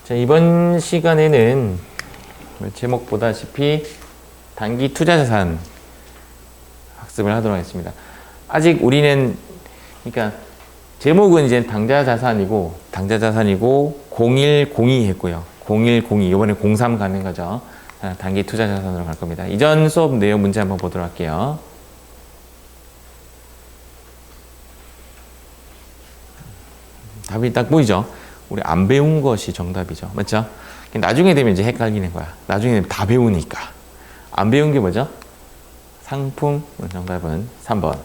자, 이번 시간에는 제목 보다시피 단기 투자 자산 학습을 하도록 하겠습니다. 아직 우리는, 그러니까 제목은 이제 당좌 자산이고 0102 했고요. 0102, 이번에 03 가는 거죠. 단기 투자 자산으로 갈 겁니다. 이전 수업 내용 문제 한번 보도록 할게요. 답이 딱 보이죠? 우리 안 배운 것이 정답이죠. 맞죠? 나중에 되면 이제 헷갈리는 거야. 나중에 되면 다 배우니까. 안 배운 게 뭐죠? 상품, 정답은 3번.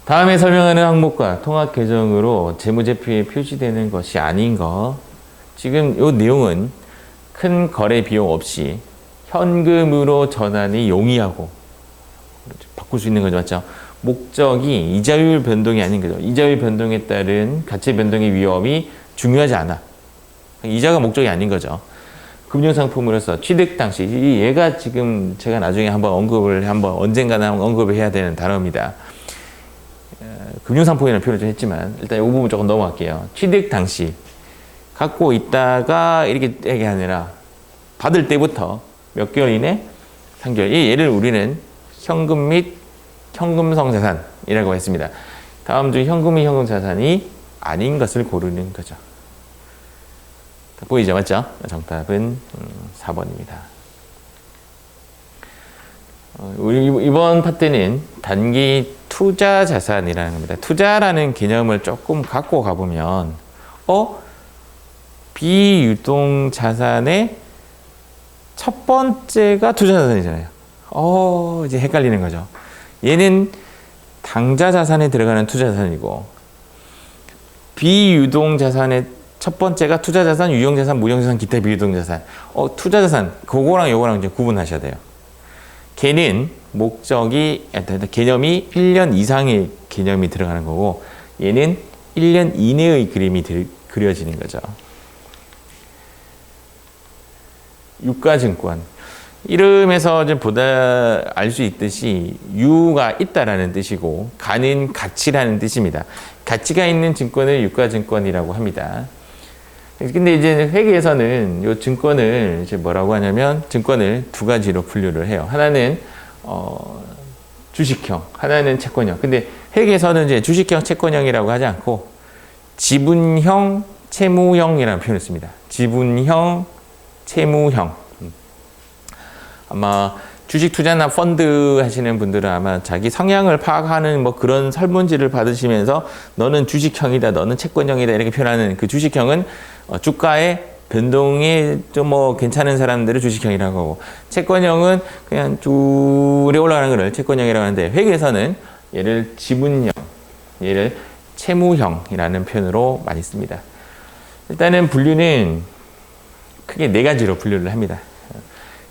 다음에 설명하는 항목과 통합 계정으로 재무제표에 표시되는 것이 아닌 거. 지금 이 내용은 큰 거래 비용 없이 현금으로 전환이 용이하고 바꿀 수 있는 거죠. 맞죠? 목적이 이자율 변동이 아닌 거죠. 이자율 변동에 따른 가치 변동의 위험이 중요하지 않아. 이자가 목적이 아닌 거죠. 금융상품으로서 취득 당시, 얘가 지금 제가 나중에 언젠가는 언급을 해야 되는 단어입니다. 금융상품이라는 표현을 좀 했지만 일단 이 부분 조금 넘어갈게요. 취득 당시 갖고 있다가 이렇게 얘기 아니라 받을 때부터 몇 개월 이내? 3개월. 이 얘를 우리는 현금 및 현금성 자산이라고 했습니다. 다음 중 현금 및 현금 자산이 아닌 것을 고르는 거죠. 보이죠? 맞죠? 정답은 4번입니다. 우리 이번 파트는 단기 투자 자산이라는 겁니다. 투자라는 개념을 조금 갖고 가보면 비유동 자산의 첫 번째가 투자 자산이잖아요. 이제 헷갈리는 거죠. 얘는 당좌 자산에 들어가는 투자 자산이고, 비유동 자산의 첫 번째가 투자 자산, 유형 자산, 무형 자산, 기타 비유동 자산. 투자 자산, 그거랑 요거랑 이제 구분하셔야 돼요. 걔는 개념이 1년 이상의 개념이 들어가는 거고, 얘는 1년 이내의 그림이 그려지는 거죠. 유가증권. 이름에서 좀 보다 알 수 있듯이 유가 있다라는 뜻이고 가는 가치라는 뜻입니다. 가치가 있는 증권을 유가증권이라고 합니다. 근데 이제 회계에서는 이 증권을 이제 뭐라고 하냐면 증권을 두 가지로 분류를 해요. 하나는 주식형, 하나는 채권형. 근데 회계에서는 이제 주식형, 채권형이라고 하지 않고 지분형, 채무형이라는 표현을 씁니다. 지분형, 채무형. 아마 주식 투자나 펀드 하시는 분들은 아마 자기 성향을 파악하는 그런 설문지를 받으시면서 너는 주식형이다, 너는 채권형이다 이렇게 표현하는 그 주식형은 주가의 변동이 좀 괜찮은 사람들을 주식형이라고 하고, 채권형은 그냥 줄에 올라가는 거를 채권형이라고 하는데, 회계에서는 얘를 지분형, 얘를 채무형이라는 표현으로 많이 씁니다. 일단은 분류는 크게 네 가지로 분류를 합니다.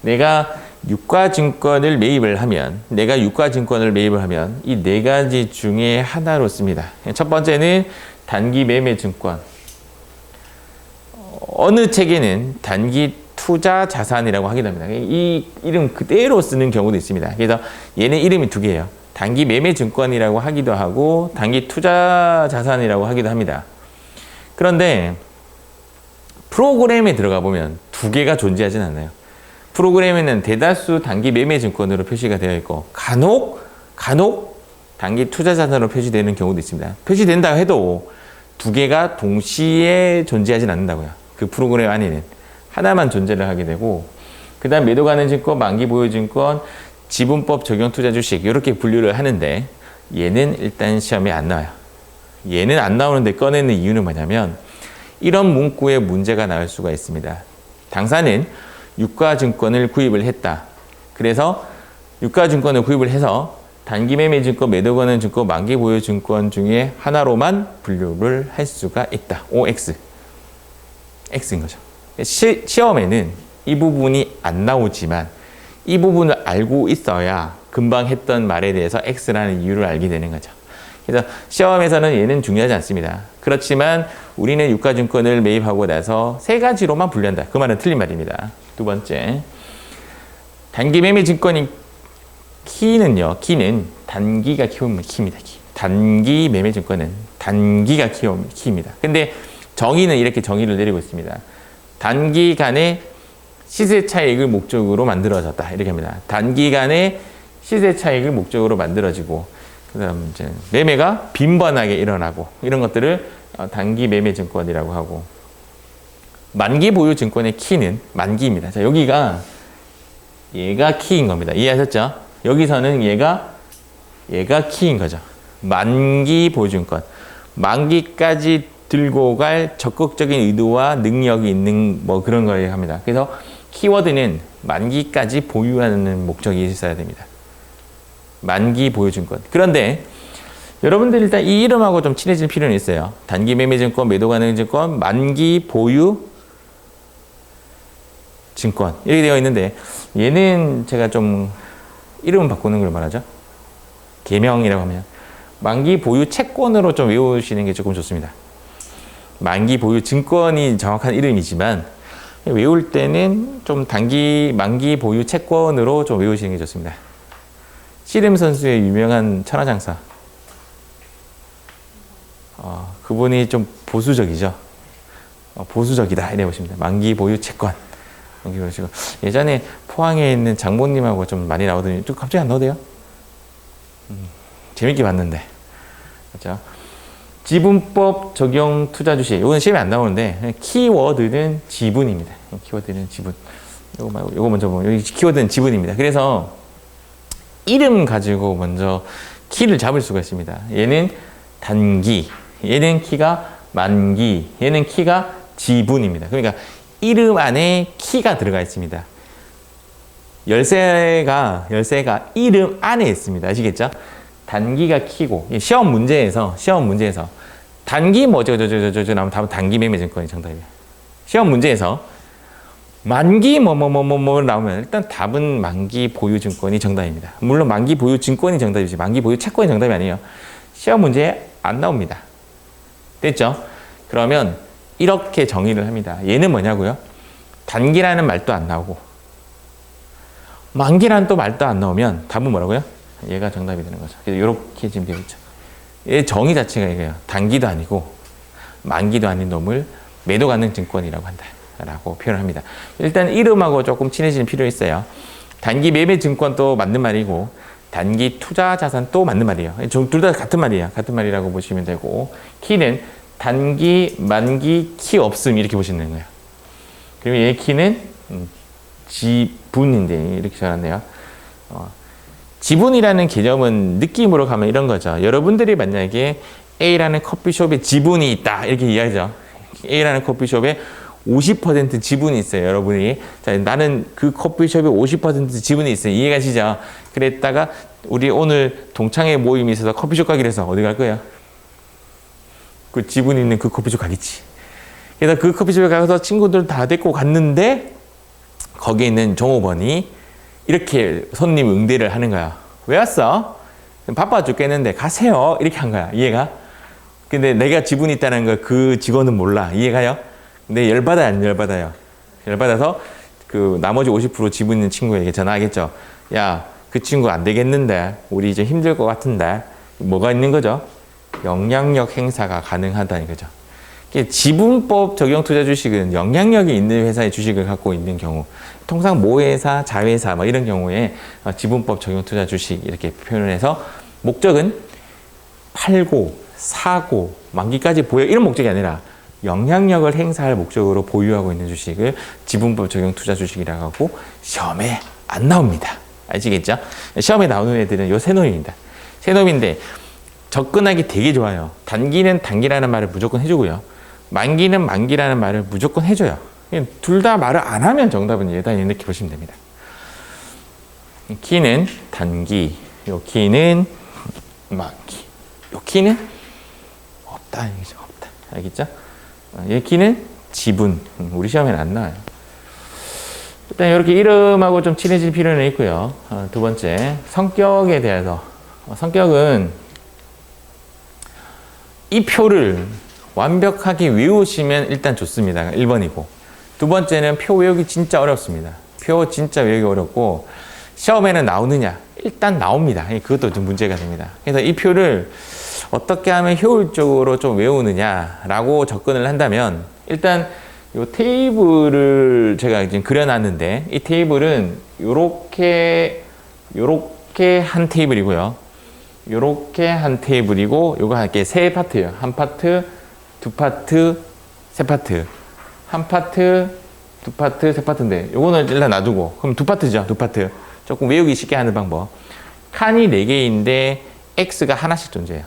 내가 유가증권을 매입을 하면 이 네 가지 중에 하나로 씁니다. 첫 번째는 단기 매매증권. 어느 책에는 단기 투자 자산이라고 하기도 합니다. 이 이름 그대로 쓰는 경우도 있습니다. 그래서 얘는 이름이 두 개예요. 단기 매매증권이라고 하기도 하고 단기 투자 자산이라고 하기도 합니다. 그런데 프로그램에 들어가 보면 두 개가 존재하진 않아요. 프로그램에는 대다수 단기 매매증권으로 표시가 되어 있고 간혹 단기 투자 자산으로 표시되는 경우도 있습니다. 표시된다 해도 두 개가 동시에 존재하진 않는다고요. 그 프로그램 안에는 하나만 존재를 하게 되고, 그 다음 매도 가능 증권, 만기 보유 증권, 지분법 적용 투자 주식 이렇게 분류를 하는데, 얘는 일단 시험에 안 나와요. 얘는 안 나오는데 꺼내는 이유는 뭐냐면 이런 문구에 문제가 나올 수가 있습니다. 당사는 유가증권을 구입을 했다. 그래서 유가증권을 구입을 해서 단기 매매증권, 매도 가능 증권, 만기 보유 증권 중에 하나로만 분류를 할 수가 있다. OX. X인 거죠. 시험에는 이 부분이 안 나오지만 이 부분을 알고 있어야 금방 했던 말에 대해서 X라는 이유를 알게 되는 거죠. 그래서 시험에서는 얘는 중요하지 않습니다. 그렇지만 우리는 유가증권을 매입하고 나서 세 가지로만 분류한다. 그 말은 틀린 말입니다. 두 번째, 단기 매매 증권이 키는요. 키는 단기가 키입니다. 단기 매매 증권은 단기가 키입니다. 근데 정의는 이렇게 정의를 내리고 있습니다. 단기간의 시세 차익을 목적으로 만들어졌다. 이렇게 합니다. 단기간의 시세 차익을 목적으로 만들어지고 그다음 이제 매매가 빈번하게 일어나고 이런 것들을 단기 매매 증권이라고 하고 만기 보유 증권의 키는 만기입니다. 자, 여기가 얘가 키인 겁니다. 이해하셨죠? 여기서는 얘가 키인 거죠. 만기 보유 증권. 만기까지 들고 갈 적극적인 의도와 능력이 있는 뭐 그런 걸 합니다. 그래서 키워드는 만기까지 보유하는 목적이 있어야 됩니다. 만기 보유 증권. 그런데 여러분들 일단 이 이름하고 좀 친해질 필요는 있어요. 단기 매매 증권, 매도 가능 증권, 만기 보유 증권 이렇게 되어 있는데 얘는 제가 좀 이름 바꾸는 걸 말하죠. 개명이라고 하면 만기 보유 채권으로 좀 외우시는 게 조금 좋습니다. 만기 보유 증권이 정확한 이름이지만 외울 때는 좀 만기 보유 채권으로 좀 외우시는 게 좋습니다. 씨름 선수의 유명한 천하장사. 그분이 좀 보수적이죠. 보수적이다 이래 보십니다. 만기 보유 채권. 예전에 포항에 있는 장모님하고 좀 많이 나오더니 좀 갑자기 안 나오대요. 재밌게 봤는데. 그렇죠? 지분법 적용 투자 주식. 이건 시험에 안 나오는데 키워드는 지분입니다. 키워드는 지분. 요거 말고 요거 먼저 보면 여기 키워드는 지분입니다. 그래서 이름 가지고 먼저 키를 잡을 수가 있습니다. 얘는 단기, 얘는 키가 만기, 얘는 키가 지분입니다. 그러니까 이름 안에 키가 들어가 있습니다. 열쇠가 이름 안에 있습니다. 아시겠죠? 단기가 키고 시험 문제에서 단기 나오면 답은 단기 매매 증권이 정답이에요. 시험 문제에서 만기 나오면 일단 답은 만기 보유 증권이 정답입니다. 물론 만기 보유 증권이 정답이지 만기 보유 채권이 정답이 아니에요. 시험 문제에 안 나옵니다. 됐죠? 그러면 이렇게 정의를 합니다. 얘는 뭐냐고요? 단기라는 말도 안 나오고 만기라는 또 말도 안 나오면 답은 뭐라고요? 얘가 정답이 되는 거죠. 그래서 이렇게 지금 되겠죠. 얘 정의 자체가 이거예요. 단기도 아니고 만기도 아닌 놈을 매도 가능 증권이라고 한다. 라고 표현을 합니다. 일단 이름하고 조금 친해지는 필요 있어요. 단기 매매 증권도 맞는 말이고 단기 투자 자산도 맞는 말이에요. 둘 다 같은 말이에요. 같은 말이라고 보시면 되고 키는 단기, 만기, 키 없음 이렇게 보시는 거예요. 그리고 얘 키는 지분인데 이렇게 적었네요. 지분이라는 개념은 느낌으로 가면 이런 거죠. 여러분들이 만약에 A라는 커피숍에 지분이 있다 이렇게 이해하죠. A라는 커피숍에 50% 지분이 있어요. 여러분이 자, 나는 그 커피숍에 50% 지분이 있어요. 이해가시죠? 그랬다가 우리 오늘 동창회 모임이 있어서 커피숍 가기로 해서 어디 갈 거예요? 그 지분 있는 그 커피숍 가겠지. 그래서 그 커피숍에 가서 친구들 다 데리고 갔는데 거기에 있는 종업원이 이렇게 손님 응대를 하는 거야. 왜 왔어? 바빠 죽겠는데 가세요. 이렇게 한 거야. 이해가? 근데 내가 지분이 있다는 걸 그 직원은 몰라. 이해가요? 근데 열받아요, 안 열받아요? 열받아서 그 나머지 50% 지분 있는 친구에게 전화하겠죠. 야, 그 친구 안 되겠는데 우리 이제 힘들 것 같은데 뭐가 있는 거죠? 영향력 행사가 가능하다는 거죠. 지분법 적용 투자 주식은 영향력이 있는 회사의 주식을 갖고 있는 경우, 통상 모회사, 자회사 뭐 이런 경우에 지분법 적용 투자 주식 이렇게 표현을 해서 목적은 팔고 사고 만기까지 보여 이런 목적이 아니라 영향력을 행사할 목적으로 보유하고 있는 주식을 지분법 적용 투자 주식이라고 하고 시험에 안 나옵니다. 아시겠죠? 시험에 나오는 애들은 요 세 놈입니다. 세 놈인데 접근하기 되게 좋아요. 단기는 단기라는 말을 무조건 해주고요. 만기는 만기라는 말을 무조건 해줘요. 둘 다 말을 안 하면 정답은 얘다 이렇게 보시면 됩니다. 키는 단기, 요 키는 만기, 요 키는 없다. 없다. 알겠죠? 얘 키는 지분. 우리 시험에는 안 나와요. 일단 이렇게 이름하고 좀 친해질 필요는 있고요. 두 번째, 성격에 대해서. 성격은 이 표를 완벽하게 외우시면 일단 좋습니다. 1번이고. 두 번째는 표 외우기 진짜 어렵습니다. 표 진짜 외우기 어렵고 시험에는 나오느냐? 일단 나옵니다. 그것도 좀 문제가 됩니다. 그래서 이 표를 어떻게 하면 효율적으로 좀 외우느냐라고 접근을 한다면 일단 이 테이블을 제가 지금 그려놨는데 이 테이블은 요렇게 한 테이블이고요. 요렇게 한 테이블이고 요거 할게 세 파트예요. 한 파트, 두 파트, 세 파트. 한 파트, 두 파트, 세 파트인데 요거는 일단 놔두고 그럼 두 파트죠. 두 파트. 조금 외우기 쉽게 하는 방법. 칸이 4개인데 x가 하나씩 존재해요.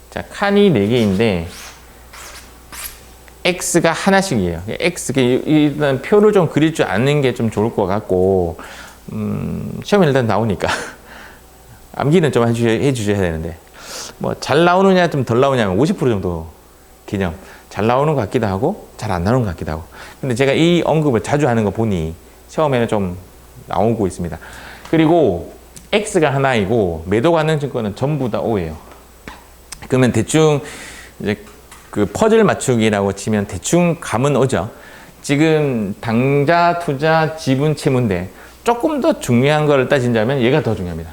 자, 칸이 4개인데 x가 하나씩이에요. 일단 표를 좀 그릴 줄 아는 게 좀 좋을 것 같고 시험에 일단 나오니까 암기는 좀 해주셔야 되는데 뭐 잘 나오느냐 좀 덜 나오냐면 50% 정도 개념 잘 나오는 것 같기도 하고 잘 안 나오는 것 같기도 하고 근데 제가 이 언급을 자주 하는 거 보니 시험에는 좀 나오고 있습니다. 그리고 x가 하나이고 매도 가능 증권은 전부 다 O예요. 그러면 대충 이제 그 퍼즐 맞추기라고 치면 대충 감은 오죠. 지금 당좌, 투자, 지분, 채무인데 조금 더 중요한 걸 따진다면 얘가 더 중요합니다.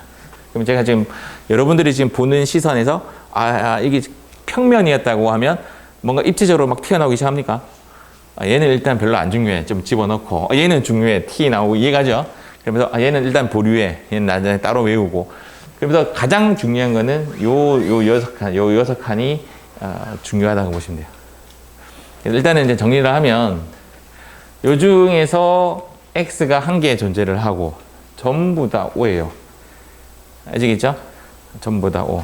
그럼 제가 지금 여러분들이 지금 보는 시선에서 이게 평면이었다고 하면 뭔가 입체적으로 막 튀어나오기 시작합니까? 얘는 일단 별로 안 중요해. 좀 집어넣고 얘는 중요해. 티 나오고 이해가죠? 그러면서 얘는 일단 보류해. 얘는 나중에 따로 외우고 그러면서 가장 중요한 거는 요 여섯 칸이 중요하다고 보시면 돼요. 일단은 이제 정리를 하면 요 중에서 x가 한 개 존재를 하고 전부 다 O예요. 아시겠죠? 전부 다 O.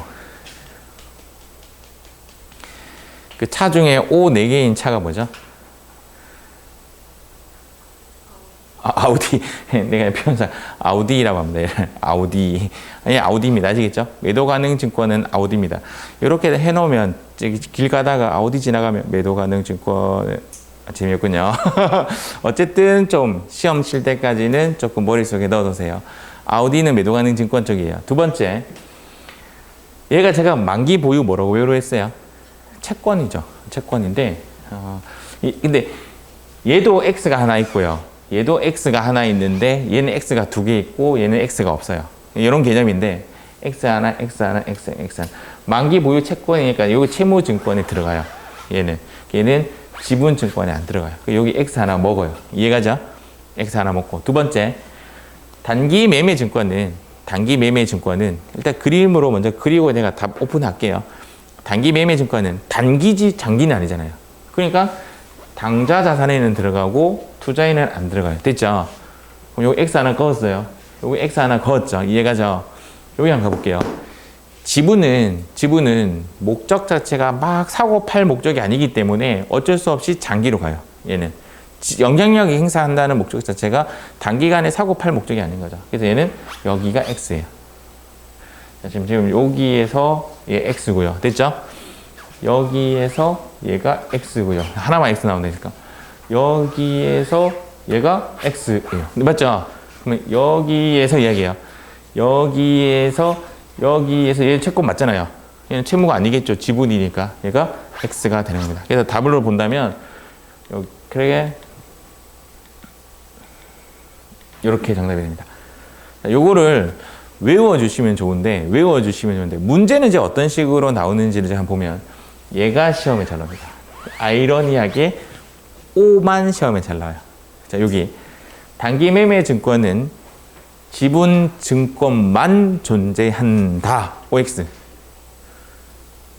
그 차 중에 O 4개인 차가 뭐죠? 아우디. 내가 표현상 아우디라고 합니다. 아우디. 아니, 아우디입니다. 아시겠죠? 매도 가능 증권은 아우디입니다. 이렇게 해놓으면 길 가다가 아우디 지나가면 매도 가능 증권 재미없군요. 어쨌든 좀 시험 칠 때까지는 조금 머릿속에 넣어두세요. 아우디는 매도 가능 증권 쪽이에요. 두 번째, 얘가 제가 만기 보유 뭐라고 외우로 했어요? 채권이죠. 채권인데, 근데 얘도 X가 하나 있고요. 얘도 X가 하나 있는데 얘는 X가 2개 있고 얘는 X가 없어요. 이런 개념인데 X 하나, X 하나, X 하나. 만기 보유 채권이니까 여기 채무증권에 들어가요. 얘는 지분증권에 안 들어가요. 여기 X 하나 먹어요. 이해가죠? X 하나 먹고. 두 번째, 단기 매매 증권은 일단 그림으로 먼저 그리고 내가 다 오픈할게요. 단기 매매 증권은 단기지 장기는 아니잖아요. 그러니까 당좌 자산에는 들어가고 투자에는 안 들어가요. 됐죠? 그럼 여기 X 하나 그었어요. 여기 X 하나 그었죠? 이해가죠? 여기 한번 가볼게요. 지분은 목적 자체가 막 사고 팔 목적이 아니기 때문에 어쩔 수 없이 장기로 가요. 얘는 영향력이 행사한다는 목적 자체가 단기간에 사고 팔 목적이 아닌 거죠. 그래서 얘는 여기가 X예요. 지금 여기에서 얘 X고요. 됐죠? 여기에서 얘가 X고요. 하나만 X 나온다니까. 여기에서 얘가 X예요. 맞죠? 그러면 여기에서 이야기해요. 여기에서 얘 채권 맞잖아요. 얘는 채무가 아니겠죠. 지분이니까 얘가 X가 되는 겁니다. 그래서 답으로 본다면 그러게 이렇게 정답이 됩니다. 요거를 외워주시면 좋은데 문제는 이제 어떤 식으로 나오는지를 제가 보면 얘가 시험에 잘 나옵니다. 아이러니하게 O만 시험에 잘 나와요. 자, 여기 단기 매매 증권은 지분 증권만 존재한다. OX.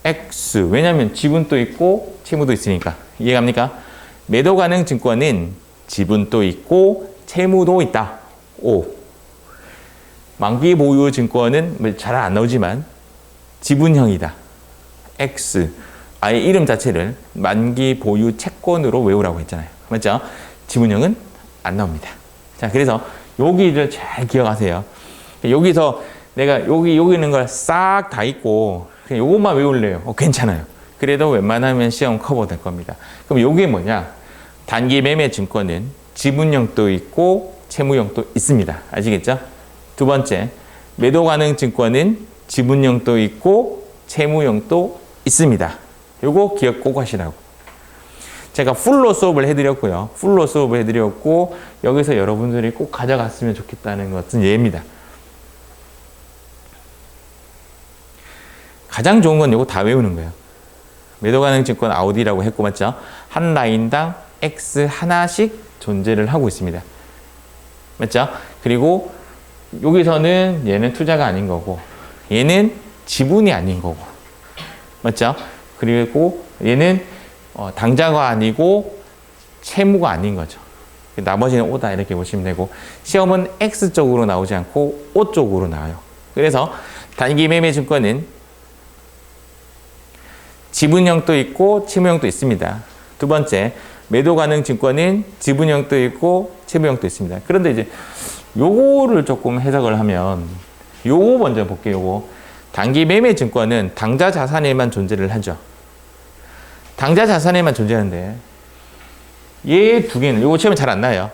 X. 왜냐하면 지분도 있고 채무도 있으니까. 이해갑니까? 매도 가능 증권은 지분도 있고 채무도 있다. O. 만기 보유 증권은 잘 안 나오지만 지분형이다. X. 아예 이름 자체를 만기 보유 채권으로 외우라고 했잖아요. 맞죠? 지분형은 안 나옵니다. 자, 그래서 여기를 잘 기억하세요. 여기서 내가 여기 있는 걸 싹 다 잊고 그냥 요것만 외울래요. 괜찮아요. 그래도 웬만하면 시험 커버 될 겁니다. 그럼 요게 뭐냐? 단기 매매 증권은 지분형도 있고 채무형도 있습니다. 아시겠죠? 두 번째, 매도 가능 증권은 지분형도 있고 채무형도 있습니다. 요거 기억 꼭 하시라고. 제가 풀로 수업을 해드렸고요. 풀로 수업을 해드렸고 여기서 여러분들이 꼭 가져갔으면 좋겠다는 것은 예입니다. 가장 좋은 건 이거 다 외우는 거예요. 매도 가능 증권 아우디라고 했고 맞죠? 한 라인당 X 하나씩 존재를 하고 있습니다. 맞죠? 그리고 여기서는 얘는 투자가 아닌 거고 얘는 지분이 아닌 거고 맞죠? 그리고 얘는 당자가 아니고 채무가 아닌 거죠. 나머지는 O다 이렇게 보시면 되고 시험은 X 쪽으로 나오지 않고 O 쪽으로 나와요. 그래서 단기 매매 증권은 지분형도 있고 채무형도 있습니다. 두 번째, 매도 가능 증권은 지분형도 있고 채무형도 있습니다. 그런데 이제 요거를 조금 해석을 하면 요거 먼저 볼게요. 요거. 단기 매매 증권은 당자 자산에만 존재를 하죠. 당자 자산에만 존재하는데 얘 두 개는 요거 시험에 잘 안 나요.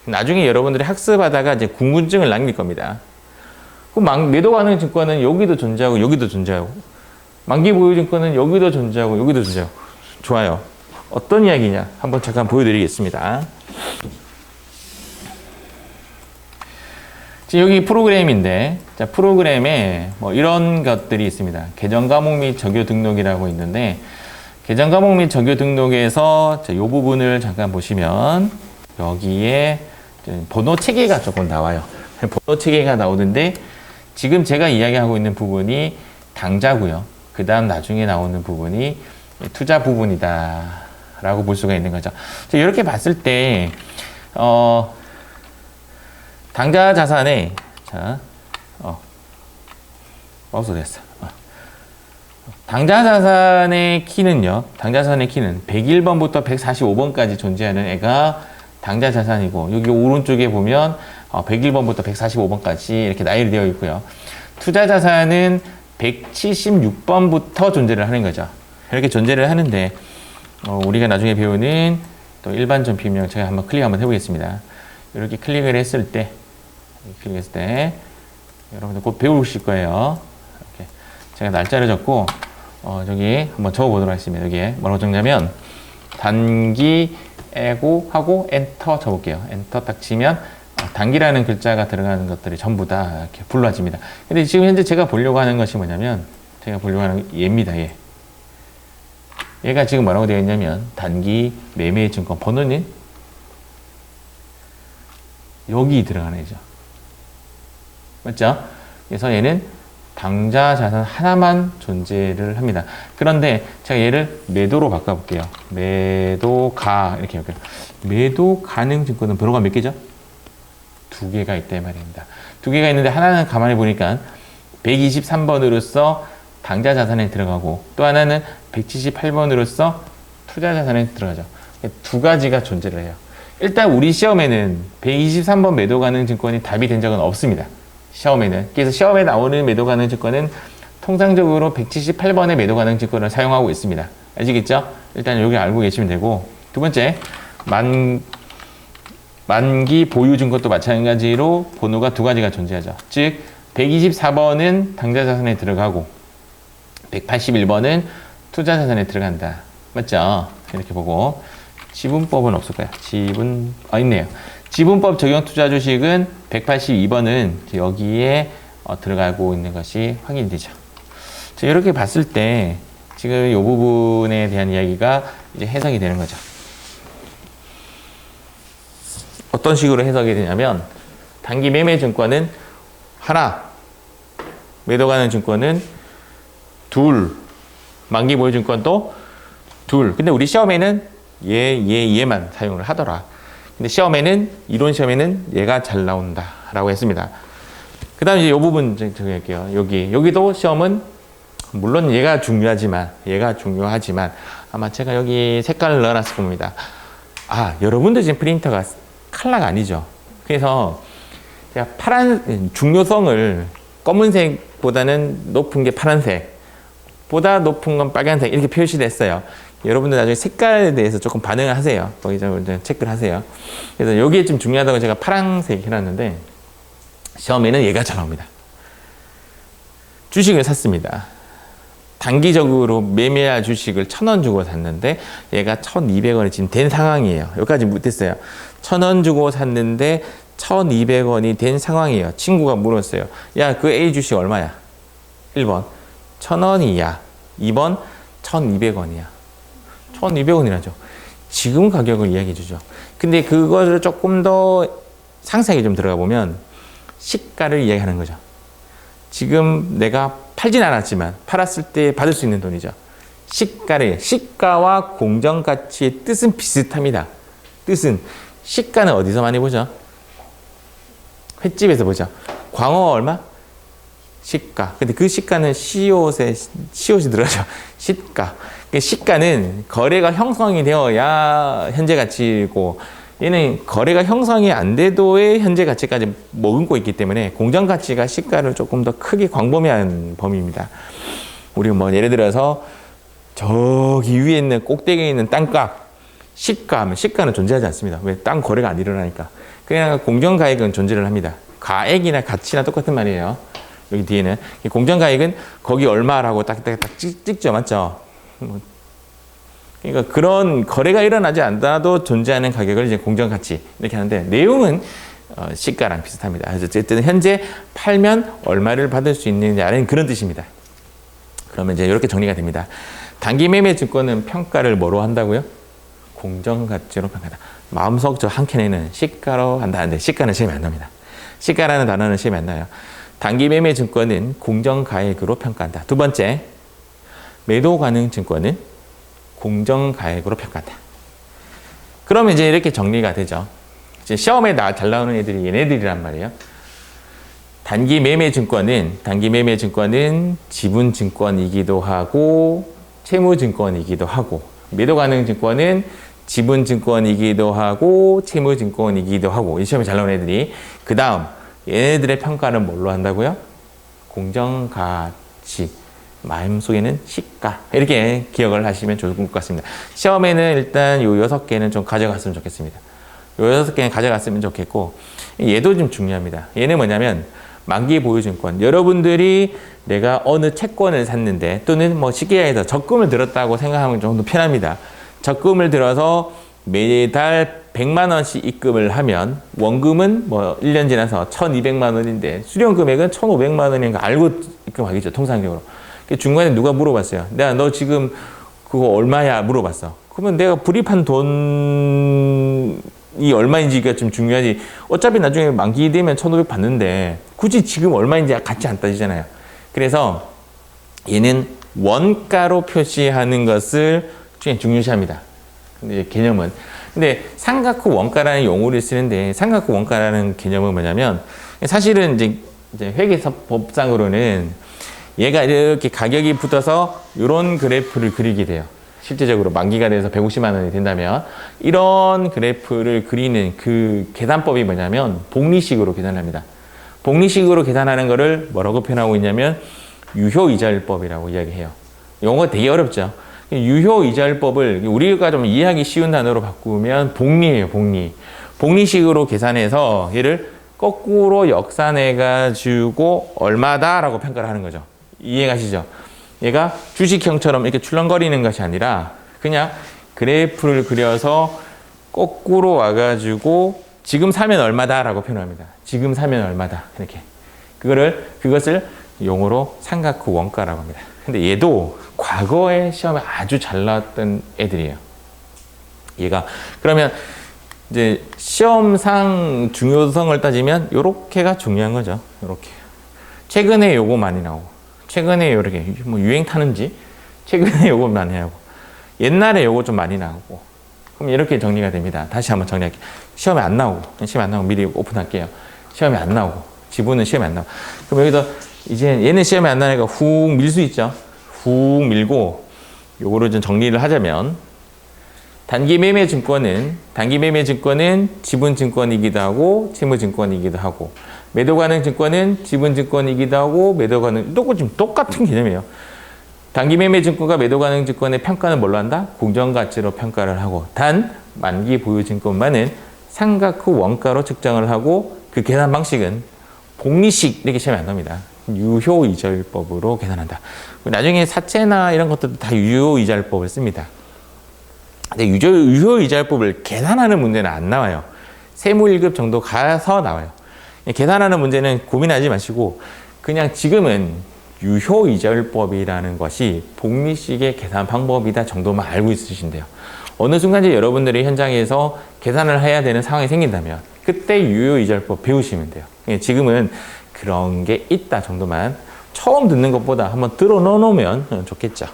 나중에 여러분들이 학습하다가 이제 궁금증을 남길 겁니다. 그럼 매도 가능 증권은 여기도 존재하고 여기도 존재하고 만기 보유 증권은 여기도 존재하고 여기도 존재하고 좋아요. 어떤 이야기냐 한번 잠깐 보여드리겠습니다. 지금 여기 프로그램인데 자, 프로그램에 뭐 이런 것들이 있습니다. 계정 과목 및 적요 등록이라고 있는데 계정 과목 및 적요 등록에서 이 부분을 잠깐 보시면 여기에 번호 체계가 조금 나와요. 번호 체계가 나오는데 지금 제가 이야기하고 있는 부분이 당자고요. 그 다음 나중에 나오는 부분이 투자 부분이다 라고 볼 수가 있는 거죠. 이렇게 봤을 때 당자 자산에 자, 마우스 됐어. 당자 자산의 키는요. 당자 자산의 키는 101번부터 145번까지 존재하는 애가 당자 자산이고 여기 오른쪽에 보면 101번부터 145번까지 이렇게 나열이 되어 있고요. 투자 자산은 176번부터 존재를 하는 거죠. 이렇게 존재를 하는데 우리가 나중에 배우는 또 일반 전피명 제가 한번 클릭 한번 해보겠습니다. 이렇게 클릭을 했을 때 여러분들 곧 배우실 거예요. 이렇게 제가 날짜를 적고 저기 한번 적어보도록 하겠습니다. 여기에 뭐라고 적냐면 단기 에고 하고 엔터 쳐볼게요. 엔터 딱 치면 단기라는 글자가 들어가는 것들이 전부 다 이렇게 불러집니다. 근데 지금 현재 제가 보려고 하는 것이 뭐냐면 제가 보려고 하는 얘입니다. 얘가 지금 뭐라고 되어 있냐면 단기 매매 증권 번호는 여기 들어가는 애죠. 맞죠? 그래서 얘는 당자 자산 하나만 존재를 합니다. 그런데 제가 얘를 매도로 바꿔볼게요. 매도가 이렇게 할게요. 매도 가능 증권은 번호가 몇 개죠? 두 개가 있단 말입니다. 두 개가 있는데 하나는 가만히 보니까 123번으로서 당자 자산에 들어가고 또 하나는 178번으로서 투자 자산에 들어가죠. 두 가지가 존재를 해요. 일단 우리 시험에는 123번 매도 가능 증권이 답이 된 적은 없습니다. 시험에는. 그래서 시험에 나오는 매도 가능 증권은 통상적으로 178번의 매도 가능 증권을 사용하고 있습니다. 아시겠죠? 일단 여기 알고 계시면 되고 두 번째 만기 보유 증권도 마찬가지로 번호가 두 가지가 존재하죠. 즉 124번은 당자 자산에 들어가고 181번은 투자 자산에 들어간다. 맞죠? 이렇게 보고 지분법은 없을까요? 있네요. 지분법 적용 투자 주식은 182번은 여기에 들어가고 있는 것이 확인이 되죠. 이렇게 봤을 때 지금 이 부분에 대한 이야기가 이제 해석이 되는 거죠. 어떤 식으로 해석이 되냐면 단기 매매 증권은 하나, 매도 가능 증권은 둘, 만기 보유 증권도 둘. 근데 우리 시험에는 얘만 사용을 하더라. 근데 시험에는 이론 시험에는 얘가 잘 나온다라고 했습니다. 그다음 이제 이 부분 저기 할게요. 여기도 시험은 물론 얘가 중요하지만 아마 제가 여기 색깔을 넣어놨을 겁니다. 여러분들 지금 프린터가 컬러가 아니죠. 그래서 제가 중요성을 검은색보다는 높은 게 파란색보다 높은 건 빨간색 이렇게 표시됐어요. 여러분들 나중에 색깔에 대해서 조금 반응을 하세요. 거기 좀 체크를 하세요. 그래서 여기에 좀 중요하다고 제가 파란색 해놨는데 시험에는 얘가 잘 나옵니다. 주식을 샀습니다. 단기적으로 매매할 주식을 1,000원 주고 샀는데 얘가 1,200원이 지금 된 상황이에요. 여기까지 못했어요. 1,000원 주고 샀는데 1,200원이 된 상황이에요. 친구가 물었어요. 야, 그 A 주식 얼마야? 1번 1,000원이야. 2번 1,200원이야. 1,200원이라죠. 지금 가격을 이야기해 주죠. 근데 그거를 조금 더 상세하게 좀 들어가 보면 시가를 이야기하는 거죠. 지금 내가 팔진 않았지만 팔았을 때 받을 수 있는 돈이죠. 시가와 공정가치의 뜻은 비슷합니다. 뜻은 시가는 어디서 많이 보죠? 횟집에서 보죠. 광어 얼마? 시가. 근데 그 시가는 시옷이 들어가죠. 시가. 시가는 거래가 형성이 되어야 현재 가치고, 얘는 거래가 형성이 안 돼도의 현재 가치까지 머금고 있기 때문에 공정 가치가 시가를 조금 더 크게 광범위한 범위입니다. 우리 뭐 예를 들어서 저기 위에 있는 꼭대기에 있는 땅값 시가 하면 시가는 존재하지 않습니다. 왜? 땅 거래가 안 일어나니까. 그냥 공정 가액은 존재를 합니다. 가액이나 가치나 똑같은 말이에요. 여기 뒤에는 공정 가액은 거기 얼마라고 딱딱딱 찍죠, 맞죠? 그러니까 그런 거래가 일어나지 않아도 존재하는 가격을 이제 공정 가치 이렇게 하는데, 내용은 시가랑 비슷합니다. 그래서 어쨌든 현재 팔면 얼마를 받을 수 있느냐는 그런 뜻입니다. 그러면 이제 이렇게 정리가 됩니다. 단기 매매 증권은 평가를 뭐로 한다고요? 공정 가치로 평가한다. 마음속 저 한켠에는 시가로 한다는데 시가는 시험에 안 납니다. 시가라는 단어는 시험에 안 나요. 단기 매매 증권은 공정 가액으로 평가한다. 두 번째, 매도 가능 증권은 공정 가액으로 평가한다. 그러면 이제 이렇게 정리가 되죠. 이제 시험에 잘 나오는 애들이 얘네들이란 말이에요. 단기 매매 증권은 지분 증권이기도 하고 채무 증권이기도 하고, 매도 가능 증권은 지분 증권이기도 하고 채무 증권이기도 하고, 이 시험에 잘 나오는 애들이. 그 다음 얘네들의 평가는 뭘로 한다고요? 공정 가치. 마음속에는 시가. 이렇게 기억을 하시면 좋을 것 같습니다. 시험에는 일단 요 6개는 좀 가져갔으면 좋겠습니다. 요 6개는 가져갔으면 좋겠고, 얘도 좀 중요합니다. 얘는 뭐냐면 만기 보유 증권. 여러분들이 내가 어느 채권을 샀는데, 또는 뭐 쉽게 얘기해서 적금을 들었다고 생각하면 좀 더 편합니다. 적금을 들어서 매달 100만 원씩 입금을 하면 원금은 뭐 1년 지나서 1,200만 원인데 수령 금액은 1,500만 원인 거 알고 입금하겠죠, 통상적으로. 중간에 누가 물어봤어요. 내가 너 지금 그거 얼마야? 물어봤어. 그러면 내가 불입한 돈이 얼마인지가 좀 중요하지. 어차피 나중에 만기 되면 1,500 받는데 굳이 지금 얼마인지 같이 안 따지잖아요. 그래서 얘는 원가로 표시하는 것을 중요시합니다. 근데 개념은. 근데 삼각후 원가라는 용어를 쓰는데, 삼각후 원가라는 개념은 뭐냐면, 사실은 이제 회계법상으로는 얘가 이렇게 가격이 붙어서 이런 그래프를 그리게 돼요. 실제적으로 만기가 돼서 150만 원이 된다면 이런 그래프를 그리는 그 계산법이 뭐냐면 복리식으로 계산합니다. 복리식으로 계산하는 거를 뭐라고 표현하고 있냐면 유효이자율법이라고 이야기해요. 용어가 되게 어렵죠. 유효이자율법을 우리가 좀 이해하기 쉬운 단어로 바꾸면 복리예요, 복리. 복리식으로 계산해서 얘를 거꾸로 역산해가지고 얼마다라고 평가를 하는 거죠. 이해가시죠? 얘가 주식형처럼 이렇게 출렁거리는 것이 아니라 그냥 그래프를 그려서 거꾸로 와가지고 지금 사면 얼마다라고 표현합니다. 지금 사면 얼마다. 이렇게. 그것을 용어로 삼각후 원가라고 합니다. 근데 얘도 과거에 시험에 아주 잘 나왔던 애들이에요. 얘가. 그러면 이제 시험상 중요성을 따지면 요렇게가 중요한 거죠. 요렇게. 최근에 요거 많이 나오고, 최근에 요렇게 뭐 유행 타는지, 최근에 요거 많이 하고, 옛날에 요거 좀 많이 나오고. 그럼 이렇게 정리가 됩니다. 다시 한번 정리할게요. 시험에 안 나오고 미리 오픈할게요. 시험에 안 나오고, 지분은 시험에 안 나오고. 그럼 여기서 이제 얘는 시험에 안 나니까 훅 밀 수 있죠. 훅 밀고, 요거를 좀 정리를 하자면, 단기 매매 증권은 지분 증권이기도 하고 채무 증권이기도 하고, 매도 가능 증권은 지분 증권이기도 하고 매도 가능, 똑같은 개념이에요. 단기 매매 증권과 매도 가능 증권의 평가는 뭘로 한다? 공정 가치로 평가를 하고, 단 만기 보유 증권만은 삼각후 원가로 측정을 하고, 그 계산 방식은 복리식 이렇게 시험에 안 나옵니다. 유효이자율법으로 계산한다. 나중에 사채나 이런 것들도 다 유효이자율법을 씁니다. 근데 유효이자율법을 계산하는 문제는 안 나와요. 세무 1급 정도 가서 나와요. 계산하는 문제는 고민하지 마시고 그냥 지금은 유효이자율법이라는 것이 복리식의 계산 방법이다 정도만 알고 있으신데요. 어느 순간 이제 여러분들이 현장에서 계산을 해야 되는 상황이 생긴다면 그때 유효이자율법 배우시면 돼요. 지금은 그런 게 있다 정도만 처음 듣는 것보다 한번 들어 놓으면 좋겠죠.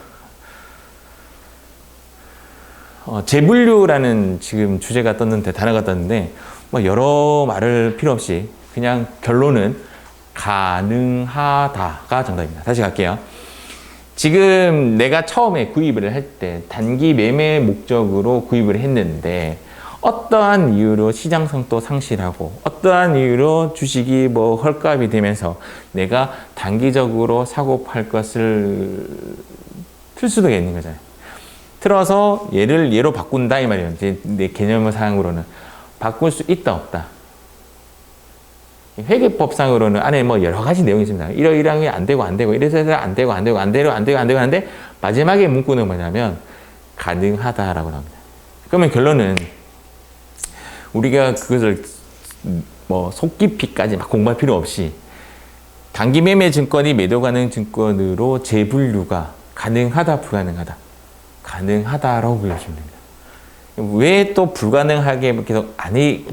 재분류라는 지금 주제가 떴는데 단어가 떴는데 뭐 여러 말을 필요 없이 그냥 결론은 가능하다가 정답입니다. 다시 갈게요. 지금 내가 처음에 구입을 할 때 단기 매매 목적으로 구입을 했는데 어떠한 이유로 시장성도 상실하고 어떠한 이유로 주식이 뭐 헐값이 되면서 내가 단기적으로 사고 팔 것을 틀 수도 있는 거잖아요. 틀어서 얘로 바꾼다 이 말이에요. 이제 내 개념상으로는 바꿀 수 있다 없다. 회계법상으로는 안에 뭐 여러 가지 내용이 있습니다. 이러이러한 게 안 되고 이래서 안 되고 하는데 마지막에 문구는 뭐냐면 가능하다라고 나옵니다. 그러면 결론은 우리가 그것을 뭐 속 깊이까지 막 공부할 필요 없이 단기 매매 증권이 매도 가능 증권으로 재분류가 가능하다 불가능하다 가능하다라고 불러주면 됩니다. 왜 또 불가능하게 계속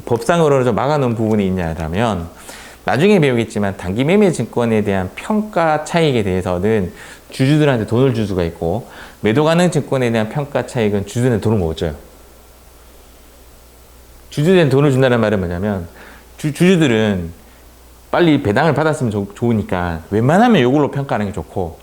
법상으로는 좀 막아놓은 부분이 있냐라면 나중에 배우겠지만 단기 매매 증권에 대한 평가 차익에 대해서는 주주들한테 돈을 줄 수가 있고 매도 가능 증권에 대한 평가 차익은 주주들한테 돈을 못 줘요. 주주들한테 돈을 준다는 말은 뭐냐면 주주들은 빨리 배당을 받았으면 좋으니까 웬만하면 이걸로 평가하는 게 좋고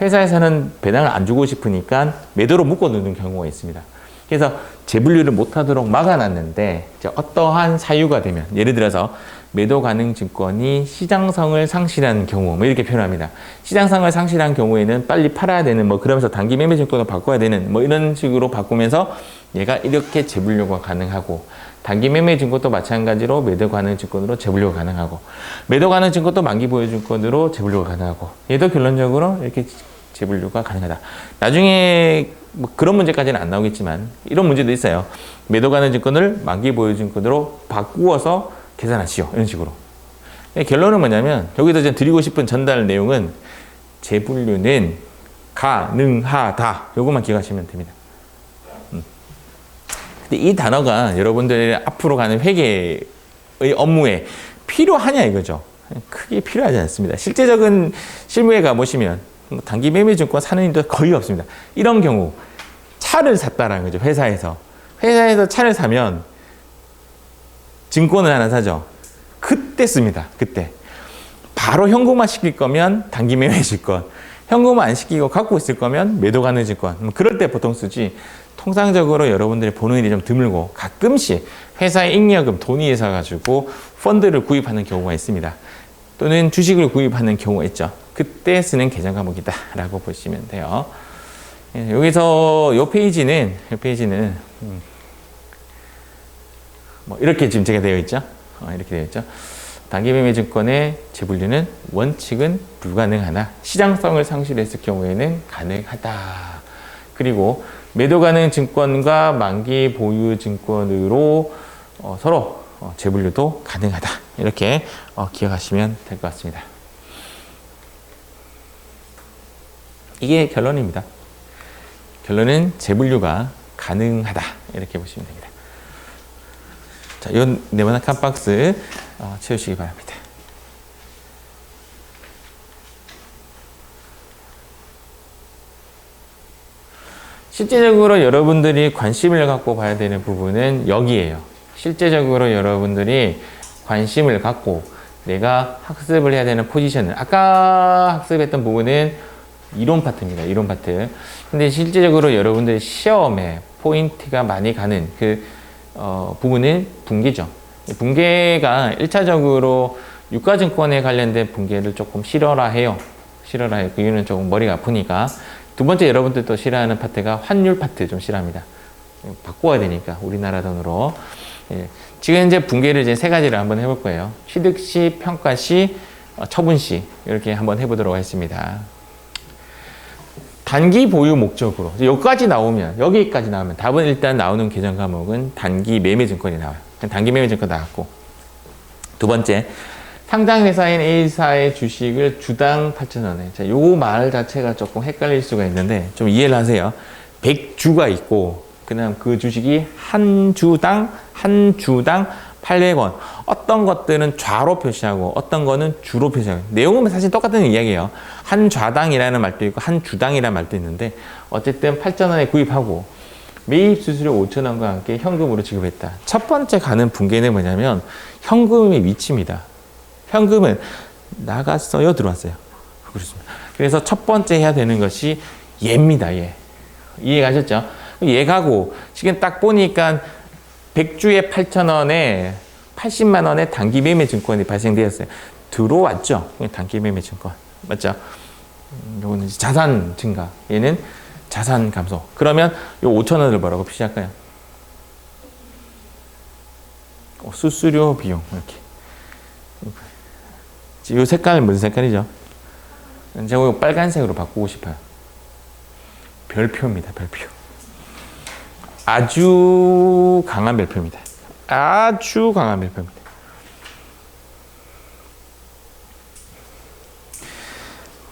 회사에서는 배당을 안 주고 싶으니까 매도로 묶어두는 경우가 있습니다. 그래서 재분류를 못하도록 막아놨는데 이제 어떠한 사유가 되면 예를 들어서 매도 가능 증권이 시장성을 상실한 경우 뭐 이렇게 표현합니다. 시장성을 상실한 경우에는 빨리 팔아야 되는 뭐 그러면서 단기 매매 증권을 바꿔야 되는 뭐 이런 식으로 바꾸면서 얘가 이렇게 재분류가 가능하고 단기 매매 증권도 마찬가지로 매도 가능 증권으로 재분류가 가능하고 매도 가능 증권도 만기 보유 증권으로 재분류가 가능하고 얘도 결론적으로 이렇게 재분류가 가능하다. 나중에 뭐 그런 문제까지는 안 나오겠지만 이런 문제도 있어요. 매도 가능 증권을 만기 보유 증권으로 바꾸어서 계산하시오. 이런 식으로. 결론은 뭐냐면 여기서 이제 드리고 싶은 전달 내용은 재분류는 가능하다. 요것만 기억하시면 됩니다. 근데 이 단어가 여러분들이 앞으로 가는 회계의 업무에 필요하냐 이거죠. 크게 필요하지 않습니다. 실제적인 실무에 가보시면 단기 매매 증권 사는 일도 거의 없습니다. 이런 경우 차를 샀다라는 거죠. 회사에서 차를 사면 증권을 하나 사죠. 그때 씁니다. 그때 바로 현금화 시킬 거면 단기 매매 증권, 현금화 안 시키고 갖고 있을 거면 매도 가능 증권. 그럴 때 보통 쓰지. 통상적으로 여러분들이 보는 일이 좀 드물고 가끔씩 회사의 잉여금 돈이 있어가지고 펀드를 구입하는 경우가 있습니다. 또는 주식을 구입하는 경우가 있죠. 그때 쓰는 계정 과목이다라고 보시면 돼요. 여기서 이 페이지는 뭐 이렇게 지금 제가 되어 있죠. 이렇게 되어 있죠. 단기 매매 증권의 재분류는 원칙은 불가능하나 시장성을 상실했을 경우에는 가능하다. 그리고 매도 가능 증권과 만기 보유 증권으로 서로 재분류도 가능하다. 이렇게 기억하시면 될 것 같습니다. 이게 결론입니다. 결론은 재분류가 가능하다. 이렇게 보시면 됩니다. 자, 이 네모난 박스 채우시기 바랍니다. 실제적으로 여러분들이 관심을 갖고 봐야 되는 부분은 여기에요. 실제적으로 여러분들이 관심을 갖고 내가 학습을 해야 되는 포지션은 아까 학습했던 부분은 이론 파트입니다. 이론 파트. 근데 실제적으로 여러분들이 시험에 포인트가 많이 가는 그 부분은 분기죠. 분계가 1차적으로 유가증권에 관련된 분계를 조금 싫어라 해요. 그 이유는 조금 머리가 아프니까. 두 번째 여러분들 또 싫어하는 파트가 환율 파트 좀 싫어합니다. 바꿔야 되니까 우리나라 돈으로. 예. 지금 이제 분계를 이제 세 가지를 한번 해볼 거예요. 취득 시, 평가 시, 처분시 이렇게 한번 해보도록 하겠습니다. 단기 보유 목적으로 여기까지 나오면 답은 일단 나오는 계정 과목은 단기 매매 증권이 나와요. 단기 매매 증권 나왔고, 두 번째 상장 회사인 A사의 주식을 주당 8,000원에. 자, 요 말 자체가 조금 헷갈릴 수가 있는데 좀 이해를 하세요. 100주가 있고 그다음 그 주식이 한 주당 800원. 어떤 것들은 좌로 표시하고 어떤 거는 주로 표시하고. 내용은 사실 똑같은 이야기예요. 한 좌당이라는 말도 있고 한 주당이라는 말도 있는데 어쨌든 8,000원에 구입하고 매입 수수료 5,000원과 함께 현금으로 지급했다. 첫 번째 가는 분계는 뭐냐면 현금의 위치입니다. 현금은 나갔어요, 들어왔어요. 그렇습니다. 그래서 첫 번째 해야 되는 것이 얘입니다. 얘. 이해가셨죠? 얘가고 지금 딱 보니까 100주에 8,000원에 80만 원의 단기 매매 증권이 발생되었어요. 들어왔죠? 단기 매매 증권. 맞죠? 요거는 자산 증가. 얘는 자산 감소. 그러면 요 5,000원을 뭐라고 표시할까요? 수수료 비용. 이렇게. 이 색깔은 무슨 색깔이죠? 제가 이거 빨간색으로 바꾸고 싶어요. 별표입니다. 별표. 아주 강한 별표입니다. 아주 강한 별표입니다.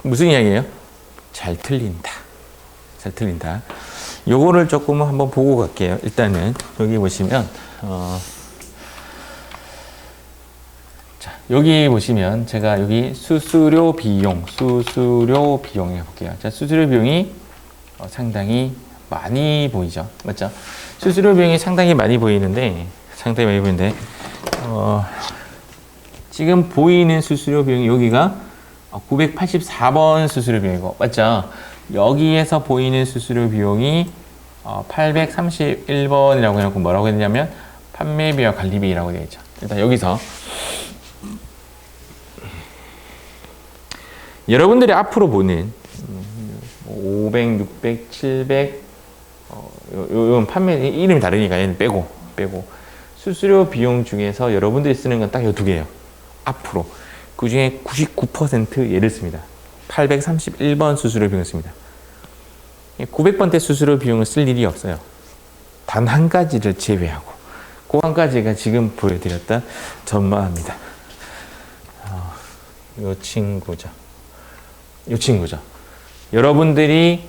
무슨 이야기예요? 잘 틀린다. 잘 틀린다. 요거를 조금 한번 보고 갈게요. 일단은 여기 보시면 자, 여기 보시면 제가 여기 수수료 비용 해볼게요. 자, 수수료 비용이 상당히 많이 보이죠. 맞죠? 수수료 비용이 상당히 많이 보이는데 지금 보이는 수수료 비용이 여기가 984번 수수료 비용이고, 맞죠? 여기에서 보이는 수수료 비용이 831번이라고 해놓고 뭐라고 했냐면 판매비와 관리비라고 되어 있죠. 일단 여기서 여러분들이 앞으로 보는 500, 600, 700 요건 판매 이름이 다르니까 얘는 빼고 수수료 비용 중에서 여러분들이 쓰는 건 딱 요 두 개예요. 앞으로 그 중에 99% 얘를 씁니다. 831번 수수료 비용을 씁니다. 900번대 수수료 비용을 쓸 일이 없어요. 단 한 가지를 제외하고 그 한 가지가 지금 보여드렸던 전마입니다. 요 친구죠. 여러분들이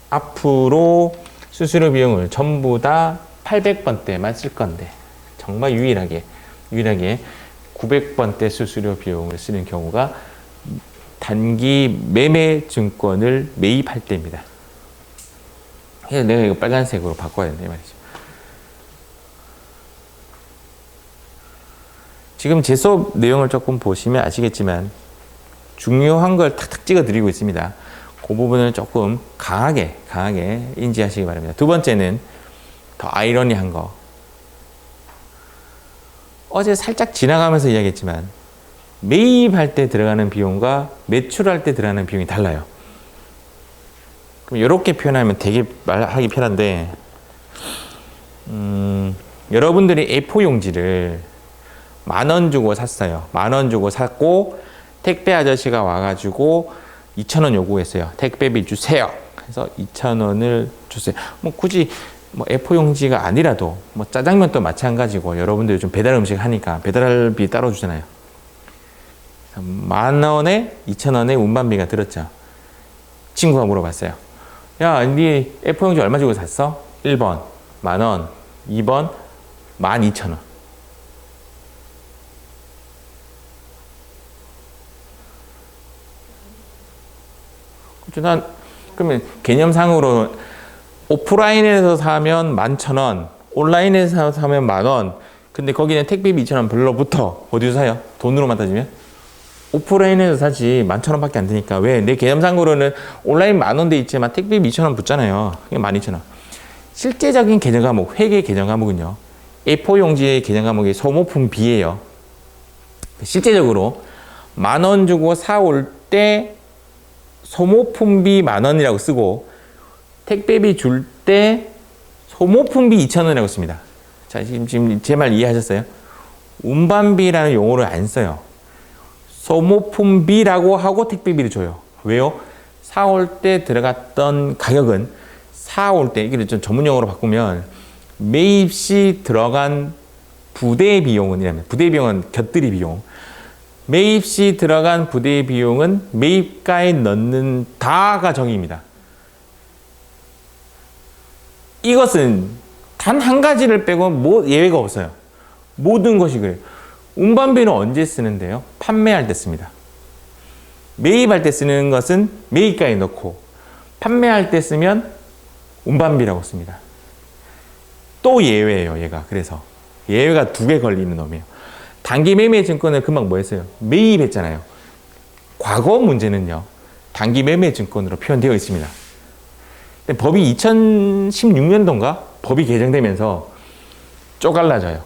앞으로 수수료 비용을 전부 다 800번대만 쓸 건데 정말 유일하게 900번대 수수료 비용을 쓰는 경우가 단기 매매 증권을 매입할 때입니다. 그래서 내가 이거 빨간색으로 바꿔야 된다 이 말이죠. 지금 제 수업 내용을 조금 보시면 아시겠지만 중요한 걸 탁탁 찍어 드리고 있습니다. 그 부분을 조금 강하게 인지하시기 바랍니다. 두 번째는 더 아이러니한 거. 어제 살짝 지나가면서 이야기했지만 매입할 때 들어가는 비용과 매출할 때 들어가는 비용이 달라요. 그럼 이렇게 표현하면 되게 말하기 편한데 여러분들이 A4 용지를 10,000원 주고 샀어요. 10,000원 주고 샀고 택배 아저씨가 와가지고 2,000원 요구했어요. 택배비 주세요. 그래서 2,000원을 주세요. 뭐 굳이 뭐 A4 용지가 아니라도 뭐 짜장면도 마찬가지고 여러분들 요즘 배달 음식 하니까 배달비 따로 주잖아요. 10,000원에 2,000원의 운반비가 들었죠. 친구가 물어봤어요. 야, 네 A4 용지 얼마 주고 샀어? 1번 10,000원, 2번 12,000원. 난 그러면 개념상으로 오프라인에서 사면 11,000원, 온라인에서 사면 10,000원. 근데 거기는 택배비 2,000원 별로부터 어디서 사요? 돈으로만 따지면? 오프라인에서 사지 11,000원 밖에 안 되니까. 왜? 내 개념상으로는 온라인 10,000원 돼 있지만 택배비 2,000원 붙잖아요. 그게 12,000원. 실제적인 개념 과목, 회계 개념 과목은요. A4 용지의 개념 과목이 소모품비예요. 실제적으로 10,000원 주고 사올 때 소모품비 10,000원이라고 쓰고 택배비 줄 때 소모품비 2,000원이라고 씁니다. 자, 지금 제 말 이해하셨어요? 운반비라는 용어를 안 써요. 소모품비라고 하고 택배비를 줘요. 왜요? 사올 때 들어갔던 가격은 사올 때, 이게 좀 전문용어로 바꾸면 매입 시 들어간 부대 비용은, 부대 비용은 곁들이 비용. 매입 시 들어간 부대 비용은 매입가에 넣는 다가 정의입니다. 이것은 단 한 가지를 빼고 뭐 예외가 없어요. 모든 것이 그래요. 운반비는 언제 쓰는데요? 판매할 때 씁니다. 매입할 때 쓰는 것은 매입가에 넣고, 판매할 때 쓰면 운반비라고 씁니다. 또 예외예요, 얘가. 그래서 예외가 2개 걸리는 놈이에요. 단기 매매 증권을 금방 뭐 했어요? 매입했잖아요. 과거 문제는요, 단기 매매 증권으로 표현되어 있습니다. 근데 법이 2016년도인가? 법이 개정되면서 쪼갈라져요.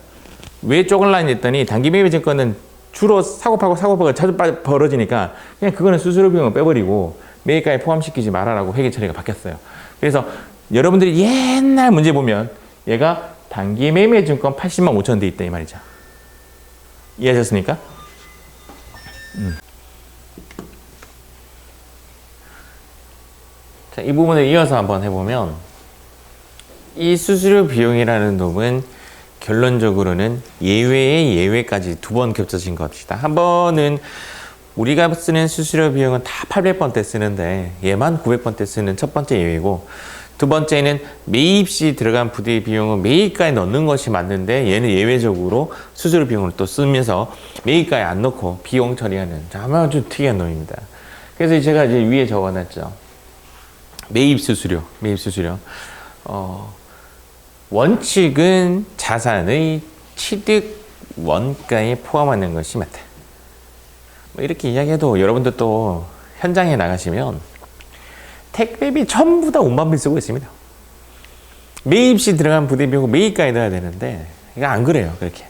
왜 쪼갈라냐 했더니, 단기 매매 증권은 주로 사고파고가 자주 벌어지니까 그냥 그거는 수수료 비용을 빼버리고 매입가에 포함시키지 말아라고 회계 처리가 바뀌었어요. 그래서 여러분들이 옛날 문제 보면 얘가 단기 매매 증권 80만 5천 돼 있다 이 말이죠. 이해하셨습니까? 자, 이 부분을 이어서 한번 해보면, 이 수수료 비용이라는 놈은 결론적으로는 예외의 예외까지 2번 겹쳐진 것이다. 한 번은 우리가 쓰는 수수료 비용은 다 800번 때 쓰는데 얘만 900번 때 쓰는 첫 번째 예외고, 두 번째는 매입 시 들어간 부대 비용은 매입가에 넣는 것이 맞는데 얘는 예외적으로 수수료 비용을 또 쓰면서 매입가에 안 넣고 비용 처리하는, 아마 좀 특이한 놈입니다. 그래서 제가 이제 위에 적어놨죠. 매입 수수료. 원칙은 자산의 취득 원가에 포함하는 것이 맞다. 뭐 이렇게 이야기해도 여러분들 또 현장에 나가시면 택배비 전부 다 운반비 쓰고 있습니다. 매입 시 들어간 부대 비용을 매입가에 넣어야 되는데 이거 안 그래요. 그렇게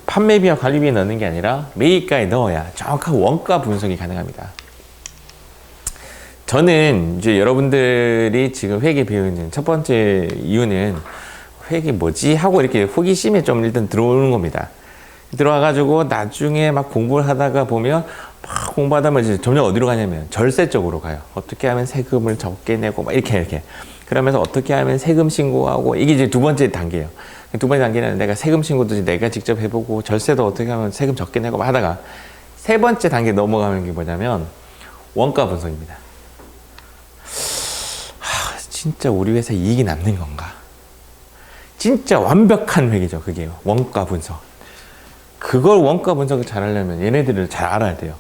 판매비와 관리비에 넣는 게 아니라 매입가에 넣어야 정확한 원가 분석이 가능합니다. 저는 이제 여러분들이 지금 회계 배우는 첫 번째 이유는 회계 뭐지? 하고 이렇게 호기심에 좀 일단 들어오는 겁니다. 들어와가지고 나중에 막 공부를 하다가 보면 막 공부하다 보면 이제 점점 어디로 가냐면 절세 쪽으로 가요. 어떻게 하면 세금을 적게 내고 막 이렇게. 그러면서 어떻게 하면 세금 신고하고, 이게 이제 2번째 단계예요. 2번째 단계는 내가 세금 신고도 내가 직접 해보고 절세도 어떻게 하면 세금 적게 내고 막 하다가 3번째 단계 넘어가는 게 뭐냐면 원가 분석입니다. 진짜 우리 회사 이익이 남는 건가? 진짜 완벽한 회계죠, 그게. 원가 분석. 그걸 원가 분석을 잘 하려면 얘네들을 잘 알아야 돼요.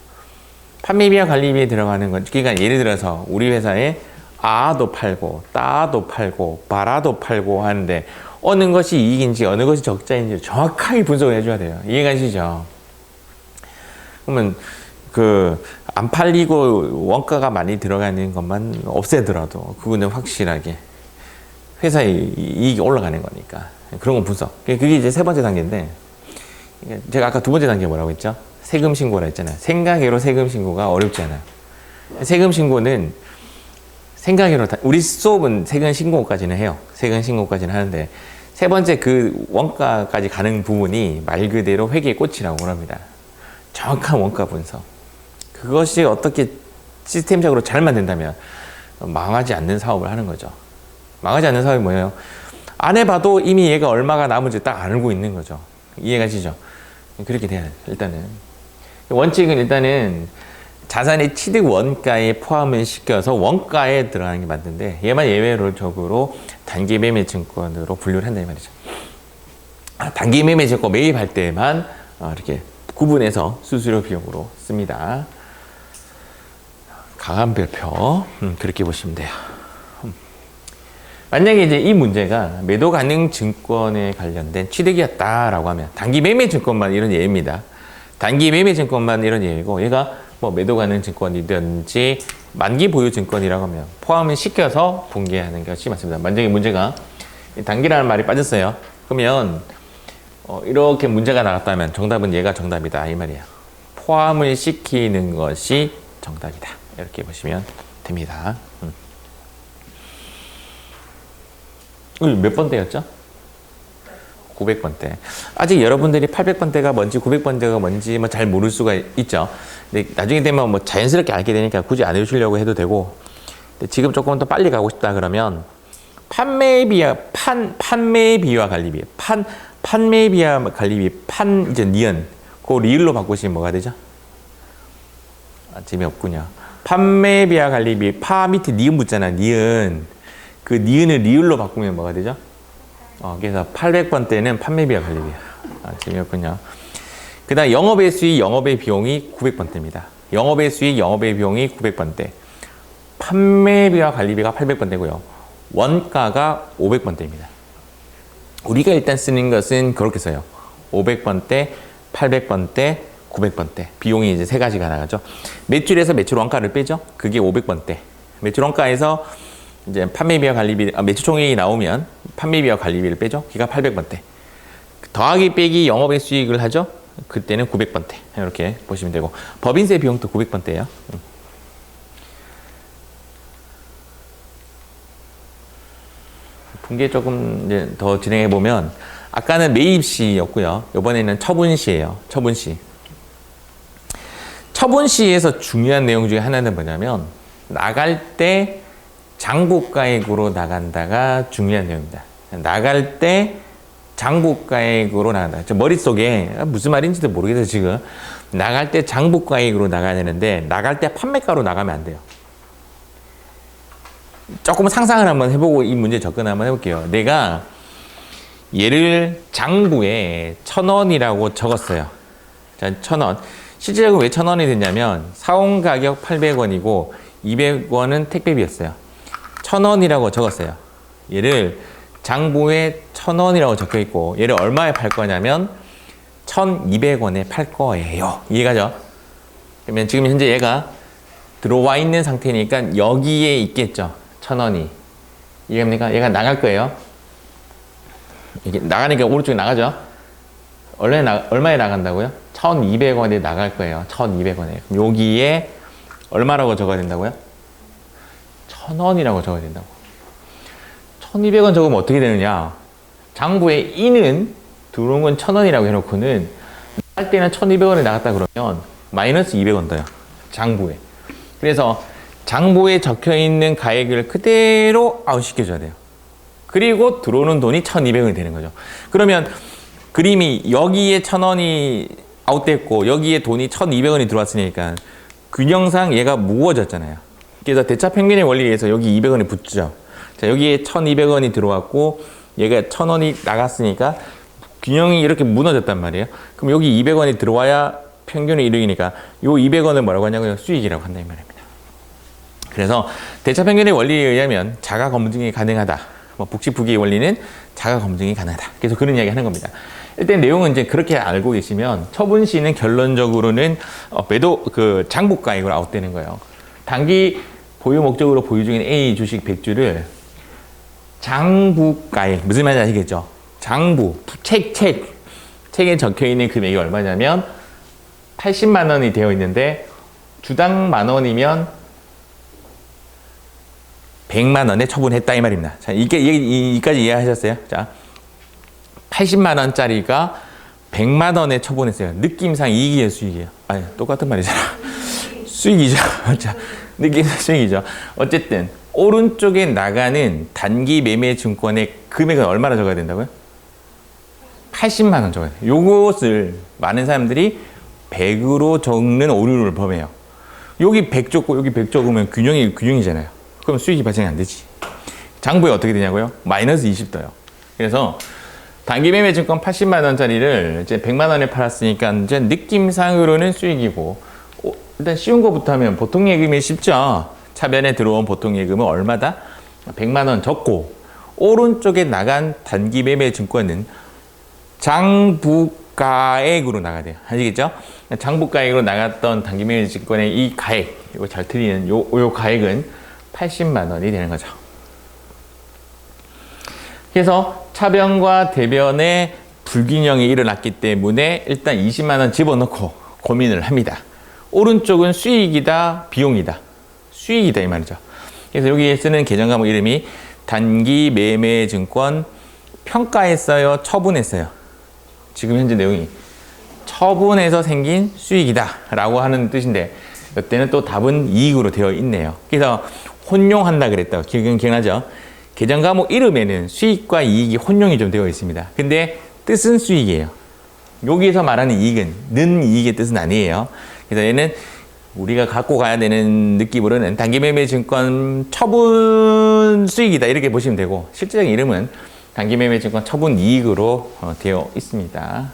판매비와 관리비에 들어가는 건, 그러니까 예를 들어서 우리 회사에 아도 팔고, 따도 팔고, 바라도 팔고 하는데 어느 것이 이익인지 어느 것이 적자인지 정확하게 분석을 해줘야 돼요. 이해가시죠? 그러면 안 팔리고 원가가 많이 들어가는 것만 없애더라도 그거는 확실하게 회사의 이익이 올라가는 거니까 그런 건 분석. 그게 이제 3번째 단계인데, 제가 아까 2번째 단계 뭐라고 했죠? 세금 신고라 했잖아요. 생각외로 세금 신고가 어렵지 않아요. 세금 신고는 생각외로 우리 수업은 세금 신고까지는 해요. 세금 신고까지는 하는데 3번째 그 원가까지 가는 부분이 말 그대로 회계의 꽃이라고 합니다. 정확한 원가 분석. 그것이 어떻게 시스템적으로 잘 만든다면 망하지 않는 사업을 하는 거죠. 망하지 않는 사업이 뭐예요? 안 해봐도 이미 얘가 얼마가 남은지 딱 알고 있는 거죠. 이해가시죠? 그렇게 돼야 돼요. 일단은 원칙은 일단은 자산의 취득 원가에 포함을 시켜서 원가에 들어가는 게 맞는데, 얘만 예외적으로 단기 매매 증권으로 분류를 한다 이 말이죠. 단기 매매 증권 매입할 때만 이렇게 구분해서 수수료 비용으로 씁니다. 가감별표 그렇게 보시면 돼요. 만약에 이제 이 문제가 매도 가능 증권에 관련된 취득이었다라고 하면 단기 매매 증권만 이런 예입니다. 단기 매매 증권만 이런 예이고, 얘가 뭐 매도 가능 증권이든지 만기 보유 증권이라고 하면 포함을 시켜서 공개하는 것이 맞습니다. 만약에 문제가 단기라는 말이 빠졌어요. 그러면 이렇게 문제가 나왔다면 정답은 얘가 정답이다 이 말이에요. 포함을 시키는 것이 정답이다. 이렇게 보시면 됩니다. 몇 번째였죠? 900번대. 아직 여러분들이 800번대가 뭔지 900번대가 뭔지 뭐 잘 모를 수가 있죠. 근데 나중에 되면 뭐 자연스럽게 알게 되니까 굳이 안 해주시려고 해도 되고. 근데 지금 조금 더 빨리 가고 싶다 그러면 판매비와 관리비. 판매비와 관리비. 이제 니은. 그 리을로 바꾸시면 뭐가 되죠? 재미없군요. 판매비와 관리비. 파 밑에 니은 붙잖아. 니은. 그 니은을 리을로 바꾸면 뭐가 되죠? 그래서 800번대는 판매비와 관리비야. 재미없군요. 그 다음 영업의 수익, 영업의 비용이 900번대입니다. 영업의 수익, 영업의 비용이 900번대. 판매비와 관리비가 800번대고요. 원가가 500번대입니다. 우리가 일단 쓰는 것은 그렇게 써요. 500번대, 800번대, 900번대. 비용이 이제 세 가지가 나가죠. 매출에서 매출 원가를 빼죠. 그게 500번대. 매출 원가에서 이제 판매비와 관리비, 매출 총액이 나오면 판매비와 관리비를 빼죠. 그게 800번대. 더하기 빼기 영업의 수익을 하죠. 그때는 900번대. 이렇게 보시면 되고. 법인세 비용도 900번대예요. 분계 조금 이제 더 진행해 보면 아까는 매입시였고요. 이번에는 처분시예요. 처분시. 처분시에서 중요한 내용 중에 하나는 뭐냐면 나갈 때 장부가액으로 나간다가 중요한 내용입니다. 나갈 때 장부가액으로 나간다. 저 머릿속에 무슨 말인지도 모르겠어요, 지금. 나갈 때 장부가액으로 나가야 되는데 나갈 때 판매가로 나가면 안 돼요. 조금 상상을 한번 해보고 이 문제 접근 한번 해볼게요. 내가 얘를 장부에 1,000원이라고 적었어요. 자, 1,000원. 실제적으로 왜 1,000원이 됐냐면 사온 가격 800원이고 200원은 택배비였어요. 1,000원이라고 적었어요. 얘를 장부에 1,000원이라고 적혀 있고 얘를 얼마에 팔 거냐면 1,200원에 팔 거예요. 이해가죠? 그러면 지금 현재 얘가 들어와 있는 상태니까 여기에 있겠죠. 1,000원이. 이해합니까? 얘가 나갈 거예요. 이게 나가니까 오른쪽에 나가죠. 얼마에 나간다고요? 1,200원에 나갈 거예요. 1,200원에. 여기에 얼마라고 적어야 된다고요? 1,000원이라고 적어야 된다고. 1,200원 적으면 어떻게 되느냐? 장부에 이는 들어온 건 1,000원이라고 해놓고는 나갈 때는 1,200원에 나갔다 그러면 마이너스 200원 더요. 장부에. 그래서 장부에 적혀 있는 가액을 그대로 아웃시켜줘야 돼요. 그리고 들어오는 돈이 1,200원이 되는 거죠. 그러면 그림이 여기에 1,000원이 아웃됐고 여기에 돈이 1,200원이 들어왔으니까 균형상 얘가 무거워졌잖아요. 그래서 대차평균의 원리에 의해서 여기 200원이 붙죠. 자, 여기에 1,200원이 들어왔고 얘가 1,000원이 나갔으니까 균형이 이렇게 무너졌단 말이에요. 그럼 여기 200원이 들어와야 평균을 이루니까 요 200원을 뭐라고 하냐고요? 수익이라고 한다 이 말입니다. 그래서 대차평균의 원리에 의하면 자가 검증이 가능하다. 복식부기의 원리는 자가 검증이 가능하다. 그래서 그런 이야기 하는 겁니다. 일단 내용은 이제 그렇게 알고 계시면 처분시는 결론적으로는 매도 장부가액으로 아웃되는 거예요. 단기 보유 목적으로 보유 중인 A 주식 100주를 장부가액 무슨 말인지 아시겠죠? 장부 책에 적혀 있는 금액이 얼마냐면 80만 원이 되어 있는데 주당 10,000원이면 100만 원에 처분했다 이 말입니다. 자, 이까지 이해하셨어요? 자, 80만 원짜리가 100만 원에 처분했어요. 느낌상 이익이에요, 수익이에요? 아니, 똑같은 말이잖아. 수익이죠. 자, 느낌상 수익이죠. 어쨌든 오른쪽에 나가는 단기 매매 증권의 금액은 얼마나 적어야 된다고요? 80만 원 적어야 돼요. 요것을 많은 사람들이 100으로 적는 오류를 범해요. 여기 100 적고 여기 100 적으면 균형이잖아요. 그럼 수익이 발생이 안 되지. 장부에 어떻게 되냐고요? 마이너스 20 떠요. 그래서 단기 매매 증권 80만 원짜리를 이제 100만 원에 팔았으니까 이제 느낌상으로는 수익이고 일단 쉬운 거부터 하면 보통 예금이 쉽죠. 차변에 들어온 보통 예금은 얼마다? 100만 원 적고 오른쪽에 나간 단기 매매 증권은 장부가액으로 나가야 돼요. 아시겠죠? 장부가액으로 나갔던 단기 매매 증권의 이 가액, 이거 잘 틀리는 요 가액은 80만 원이 되는 거죠. 그래서 차변과 대변에 불균형이 일어났기 때문에 일단 20만 원 집어넣고 고민을 합니다. 오른쪽은 수익이다, 비용이다. 수익이다 이 말이죠. 그래서 여기에 쓰는 계정 과목 이름이 단기 매매 증권 평가했어요? 처분했어요? 지금 현재 내용이 처분해서 생긴 수익이다 라고 하는 뜻인데 이때는 또 답은 이익으로 되어 있네요. 그래서 혼용한다 그랬다. 기억나죠? 계정 과목 이름에는 수익과 이익이 혼용이 좀 되어 있습니다. 근데 뜻은 수익이에요. 여기에서 말하는 이익은 는 이익의 뜻은 아니에요. 그래서 얘는 우리가 갖고 가야 되는 느낌으로는 단기매매 증권 처분 수익이다 이렇게 보시면 되고 실제적인 이름은 단기매매 증권 처분 이익으로 되어 있습니다.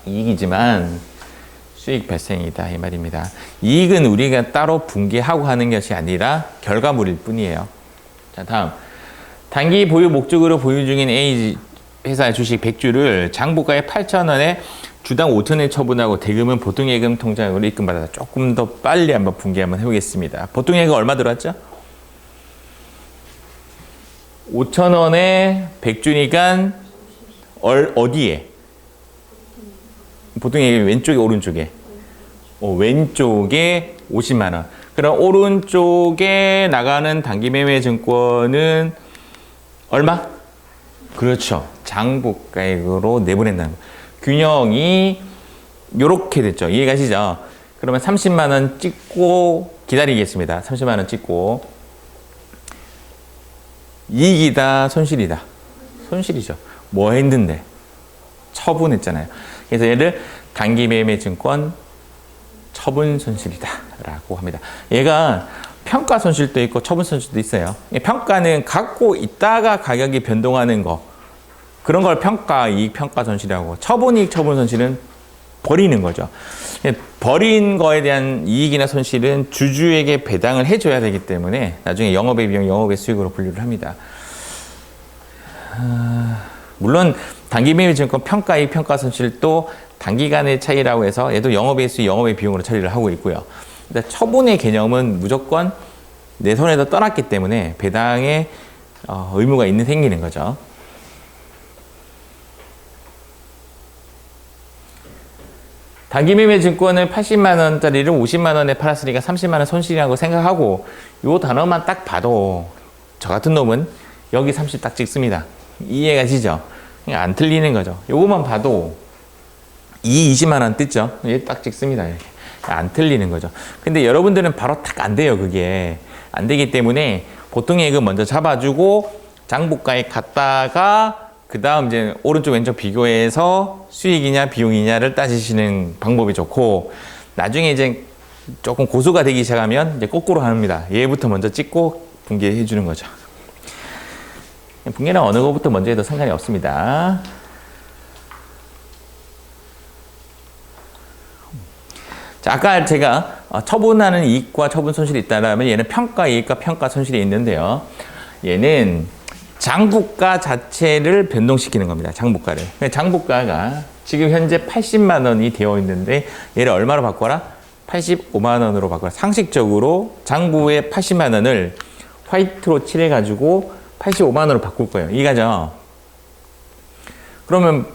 이익이지만 수익 발생이다 이 말입니다. 이익은 우리가 따로 분개하고 하는 것이 아니라 결과물일 뿐이에요. 자, 다음 단기 보유 목적으로 보유 중인 A 회사의 주식 100주를 장부가에 8,000원에 주당 5,000원 처분하고 대금은 보통예금 통장으로 입금받아서 조금 더 빨리 한번 분개 한번 해보겠습니다. 보통예금 얼마 들어왔죠? 5,000원에 100주니까 어디에? 보통예금 왼쪽에 오른쪽에? 왼쪽에 50만 원. 그럼 오른쪽에 나가는 단기매매 증권은 얼마? 그렇죠. 장부가액으로 내보낸다는 거. 균형이 요렇게 됐죠. 이해가시죠? 그러면 30만 원 찍고 기다리겠습니다. 30만 원 찍고 이익이다 손실이다? 손실이죠. 뭐 했는데? 처분했잖아요. 그래서 얘를 단기매매 증권 처분 손실이다 라고 합니다. 얘가 평가 손실도 있고 처분 손실도 있어요. 평가는 갖고 있다가 가격이 변동하는 거 그런 걸 평가 이익 평가 손실이라고 처분 이익 처분 손실은 버리는 거죠. 버린 거에 대한 이익이나 손실은 주주에게 배당을 해줘야 되기 때문에 나중에 영업의 비용 영업의 수익으로 분류를 합니다. 물론 단기매매 증권 평가 이익 평가 손실도 단기간의 차이라고 해서 얘도 영업의 수익 영업의 비용으로 처리를 하고 있고요. 처분의 개념은 무조건 내 손에서 떠났기 때문에 배당의 의무가 생기는 거죠. 단기매매 증권을 80만 원짜리를 50만 원에 팔았으니까 30만 원 손실이라고 생각하고 이 단어만 딱 봐도 저 같은 놈은 여기 30 딱 찍습니다. 이해가시죠? 안 틀리는 거죠. 요거만 봐도 이 20만 원 뜯죠? 얘 딱 찍습니다. 이렇게. 안 틀리는 거죠. 근데 여러분들은 바로 딱 안 돼요. 그게 안 되기 때문에 보통예금 먼저 잡아주고 장부가액 갖다가 그 다음 이제 오른쪽 왼쪽 비교해서 수익이냐 비용이냐를 따지시는 방법이 좋고 나중에 이제 조금 고수가 되기 시작하면 이제 거꾸로 합니다. 얘부터 먼저 찍고 분개해 주는 거죠. 분개는 어느 것부터 먼저 해도 상관이 없습니다. 자, 아까 제가 처분하는 이익과 처분 손실이 있다면 얘는 평가 이익과 평가 손실이 있는데요. 얘는 장부가 자체를 변동시키는 겁니다. 장부가를. 장부가가 지금 현재 80만 원이 되어 있는데 얘를 얼마로 바꿔라? 85만 원으로 바꿔라. 상식적으로 장부의 80만 원을 화이트로 칠해가지고 85만 원으로 바꿀 거예요. 이해가죠? 그러면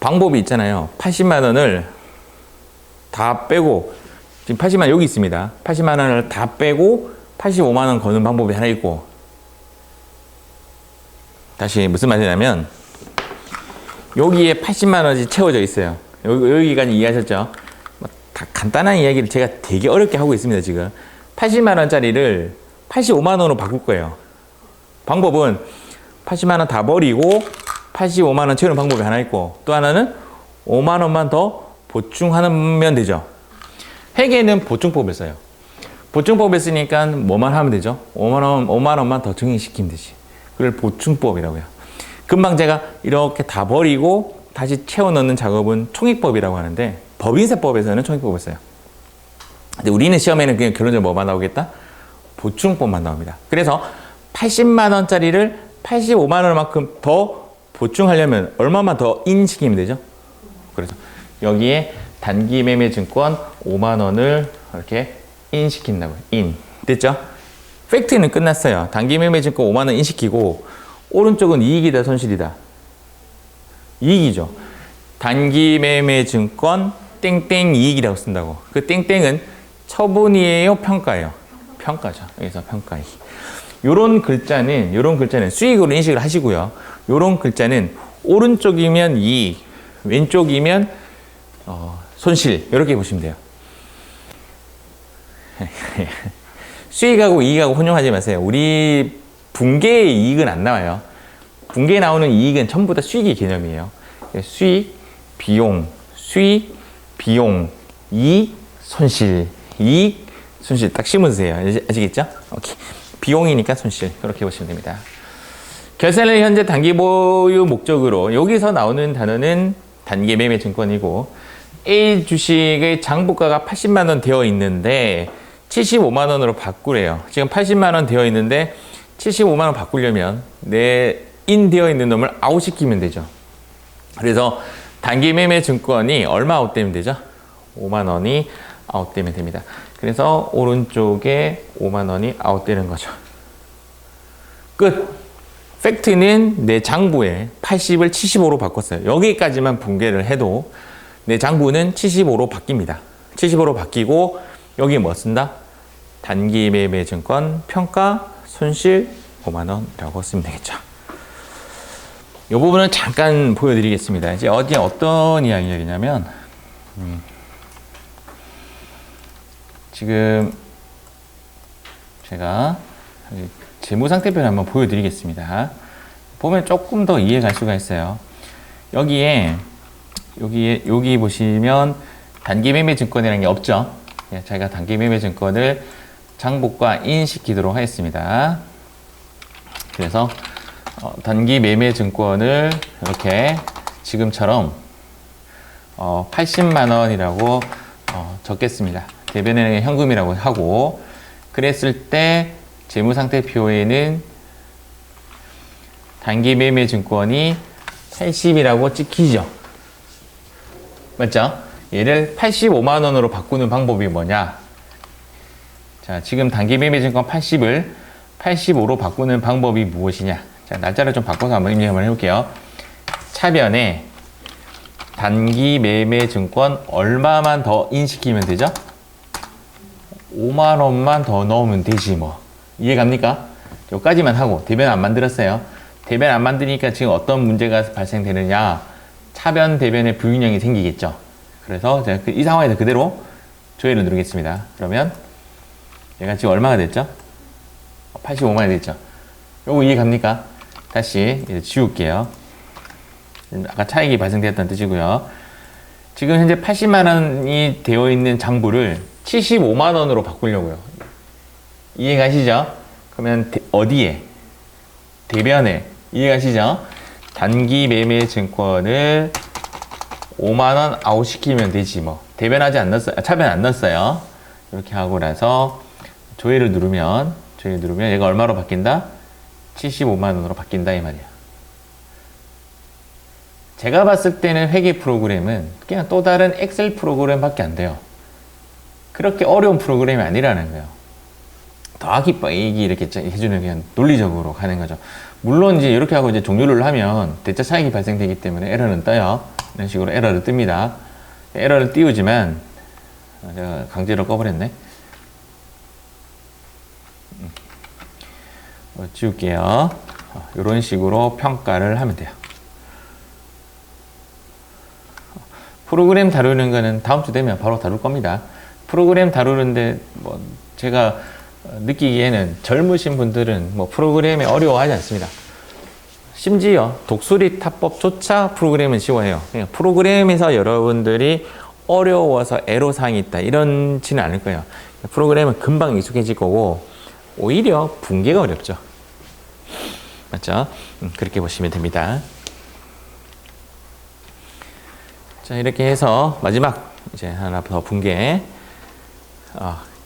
방법이 있잖아요. 80만 원을 다 빼고 지금 80만 원 여기 있습니다. 80만 원을 다 빼고 85만 원 거는 방법이 하나 있고 다시 무슨 말이냐면 여기에 80만 원이 채워져 있어요. 여기까지 이해하셨죠? 다 간단한 이야기를 제가 되게 어렵게 하고 있습니다. 지금 80만 원짜리를 85만 원으로 바꿀 거예요. 방법은 80만 원 다 버리고 85만 원 채우는 방법이 하나 있고 또 하나는 5만 원만 더 보충하면 되죠. 회계는 보충법을 써요. 보충법을 쓰니까 뭐만 하면 되죠? 5만 원만 더 증액시키면 되지. 그걸 보충법이라고 해요. 금방 제가 이렇게 다 버리고 다시 채워 넣는 작업은 총익법이라고 하는데 법인세법에서는 총익법을 써요. 근데 우리는 시험에는 그냥 결론적으로 뭐만 나오겠다? 보충법만 나옵니다. 그래서 80만 원짜리를 85만 원만큼 더 보충하려면 얼마만 더 인시키면 되죠? 그래서 여기에 단기매매 증권 5만 원을 이렇게 인시킨다고요. 인. 됐죠? 팩트는 끝났어요. 단기매매 증권 5만 원 인시키고 오른쪽은 이익이다 손실이다. 이익이죠. 단기매매 증권 땡땡 이익이라고 쓴다고. 그 땡땡은 처분이에요 평가예요? 평가죠. 여기서 평가이. 요런 글자는 수익으로 인식을 하시고요. 요런 글자는 오른쪽이면 이익, 왼쪽이면 손실. 이렇게 보시면 돼요. 수익하고 이익하고 혼용하지 마세요. 우리 분계의 이익은 안 나와요. 분계에 나오는 이익은 전부 다 수익의 개념이에요. 수익, 비용, 이익, 손실. 이익, 손실 딱 심으세요. 아시겠죠? 오케이. 비용이니까 손실. 그렇게 보시면 됩니다. 결산을 현재 단기 보유 목적으로 여기서 나오는 단어는 단기 매매 증권이고 A 주식의 장부가가 80만 원 되어 있는데 75만 원으로 바꾸래요. 지금 80만 원 되어 있는데 75만 원 바꾸려면 내 인 되어 있는 놈을 아웃시키면 되죠. 그래서 단기 매매 증권이 얼마 아웃되면 되죠? 5만 원이 아웃되면 됩니다. 그래서 오른쪽에 5만 원이 아웃되는 거죠. 끝! 팩트는 내 장부에 80을 75로 바꿨어요. 여기까지만 분개를 해도 내 장부는 75로 바뀝니다. 75로 바뀌고 여기 뭐 쓴다? 단기 매매 증권 평가 손실 5만 원이라고 쓰면 되겠죠. 이 부분은 잠깐 보여드리겠습니다. 이제 어떤 이야기냐면 지금 제가 재무상태표를 한번 보여드리겠습니다. 보면 조금 더 이해가 갈 수가 있어요. 여기 보시면 단기 매매 증권이라는 게 없죠. 제가 단기 매매 증권을 장부과 인시키도록 하겠습니다. 그래서 단기 매매 증권을 이렇게 지금처럼 80만 원이라고 적겠습니다. 대변에는 현금이라고 하고 그랬을 때 재무상태표에는 단기 매매 증권이 80이라고 찍히죠. 맞죠? 얘를 85만 원으로 바꾸는 방법이 뭐냐? 자, 지금 단기 매매 증권 80을 85로 바꾸는 방법이 무엇이냐? 자, 날짜를 좀 바꿔서 한번 입력 한번 해볼게요. 차변에 단기 매매 증권 얼마만 더 인시키면 되죠? 5만 원만 더 넣으면 되지 뭐. 이해갑니까? 여기까지만 하고 대변 안 만들었어요. 대변 안 만드니까 지금 어떤 문제가 발생되느냐? 차변 대변에 불균형이 생기겠죠. 그래서 제가 이 상황에서 그대로 조회를 누르겠습니다. 그러면 얘가 지금 얼마가 됐죠? 85만이 됐죠. 요거 이해갑니까? 다시 지울게요. 아까 차익이 발생되었다는 뜻이고요. 지금 현재 80만 원이 되어 있는 장부를 75만 원으로 바꾸려고요. 이해가시죠? 그러면 어디에? 대변에. 이해가시죠? 단기 매매 증권을 5만 원 아웃시키면 되지 뭐. 대변하지 않았어요. 차변 안 넣었어요. 이렇게 하고 나서 조회를 누르면 얘가 얼마로 바뀐다? 75만 원으로 바뀐다 이 말이야. 제가 봤을 때는 회계 프로그램은 그냥 또 다른 엑셀 프로그램밖에 안 돼요. 그렇게 어려운 프로그램이 아니라는 거예요. 더하기 빼기 이렇게 해주는 그냥 논리적으로 가는 거죠. 물론 이제 이렇게 하고 이제 종료를 하면 대차 차익이 발생되기 때문에 에러는 떠요. 이런 식으로 에러를 뜹니다. 에러를 띄우지만 제가 강제로 꺼버렸네. 지울게요. 이런 식으로 평가를 하면 돼요. 프로그램 다루는 거는 다음 주 되면 바로 다룰 겁니다. 프로그램 다루는데 뭐 제가 느끼기에는 젊으신 분들은 뭐 프로그램에 어려워하지 않습니다. 심지어 독수리 타법조차 프로그램은 쉬워해요. 그냥 프로그램에서 여러분들이 어려워서 애로사항이 있다 이런지는 않을 거예요. 프로그램은 금방 익숙해질 거고 오히려 분계가 어렵죠. 맞죠? 그렇게 보시면 됩니다. 자, 이렇게 해서 마지막 이제 하나 더 분계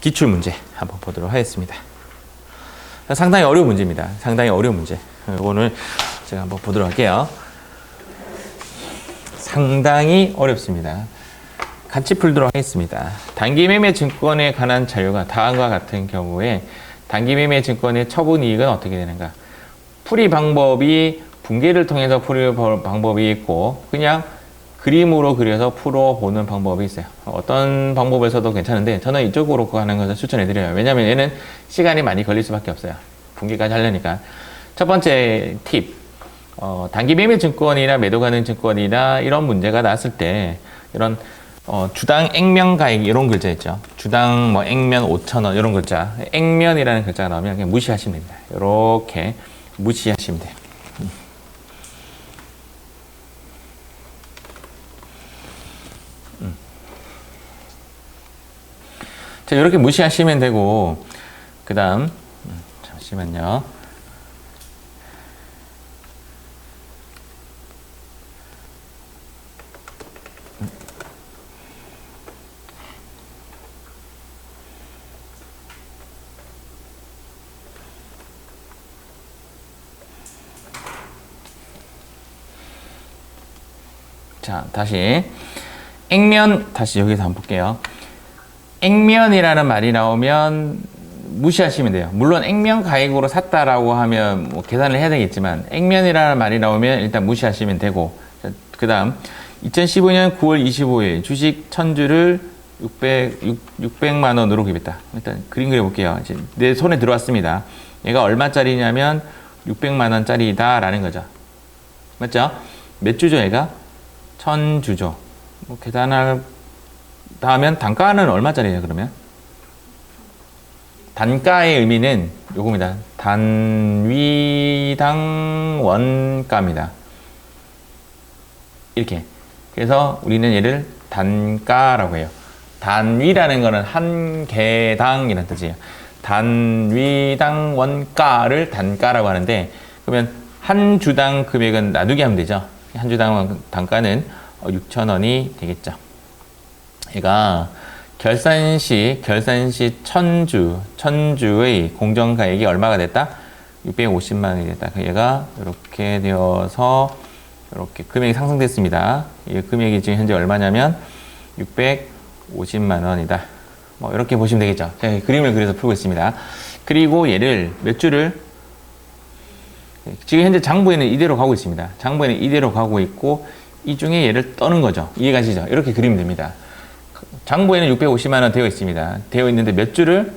기출 문제 한번 보도록 하겠습니다. 상당히 어려운 문제입니다. 상당히 어려운 문제. 오늘 제가 한번 보도록 할게요. 상당히 어렵습니다. 같이 풀도록 하겠습니다. 단기 매매 증권에 관한 자료가 다음과 같은 경우에 단기 매매 증권의 처분 이익은 어떻게 되는가? 풀이 방법이 분계를 통해서 풀이 방법이 있고 그냥 그림으로 그려서 풀어보는 방법이 있어요. 어떤 방법에서도 괜찮은데 저는 이쪽으로 가는 것을 추천해드려요. 왜냐하면 얘는 시간이 많이 걸릴 수밖에 없어요. 분기까지 하려니까. 첫 번째 팁. 단기 매매 증권이나 매도 가능 증권이나 이런 문제가 났을 때 이런 주당 액면 가액 이런 글자 있죠. 주당 뭐 액면 5,000원 이런 글자. 액면이라는 글자가 나오면 그냥 무시하시면 됩니다. 이렇게 무시하시면 돼요. 자, 이렇게 무시하시면 되고, 그 다음, 잠시만요. 자, 다시. 액면, 다시 여기서 한번 볼게요. 액면이라는 말이 나오면 무시하시면 돼요. 물론 액면 가액으로 샀다라고 하면 뭐 계산을 해야 되겠지만 액면이라는 말이 나오면 일단 무시하시면 되고, 그 다음 2015년 9월 25일 주식 1000주를 600만 원으로 구입했다. 일단 그림 그려볼게요. 이제 내 손에 들어왔습니다. 얘가 얼마짜리냐면 600만 원짜리다 라는 거죠. 맞죠? 몇 주죠 얘가? 1000주죠. 뭐 계산할 다음엔 단가는 얼마짜리예요, 그러면? 단가의 의미는 요겁니다. 단위당 원가입니다. 이렇게. 그래서 우리는 얘를 단가라고 해요. 단위라는 거는 한 개당이라는 뜻이에요. 단위당 원가를 단가라고 하는데, 그러면 한 주당 금액은 나누게 하면 되죠. 한 주당 단가는 6,000원이 되겠죠. 얘가 결산 시 1000주의 공정가액이 얼마가 됐다? 650만 원이 됐다. 얘가 이렇게 되어서 이렇게 금액이 상승됐습니다. 이 금액이 지금 현재 얼마냐면 650만 원이다. 뭐 이렇게 보시면 되겠죠. 제가 그림을 그려서 풀고 있습니다. 그리고 얘를 몇 주를 지금 현재 장부에는 이대로 가고 있습니다. 장부에는 이대로 가고 있고 이 중에 얘를 떠는 거죠. 이해가시죠? 이렇게 그리면 됩니다. 장부에는 650만 원 되어 있습니다. 되어 있는데 몇 주를?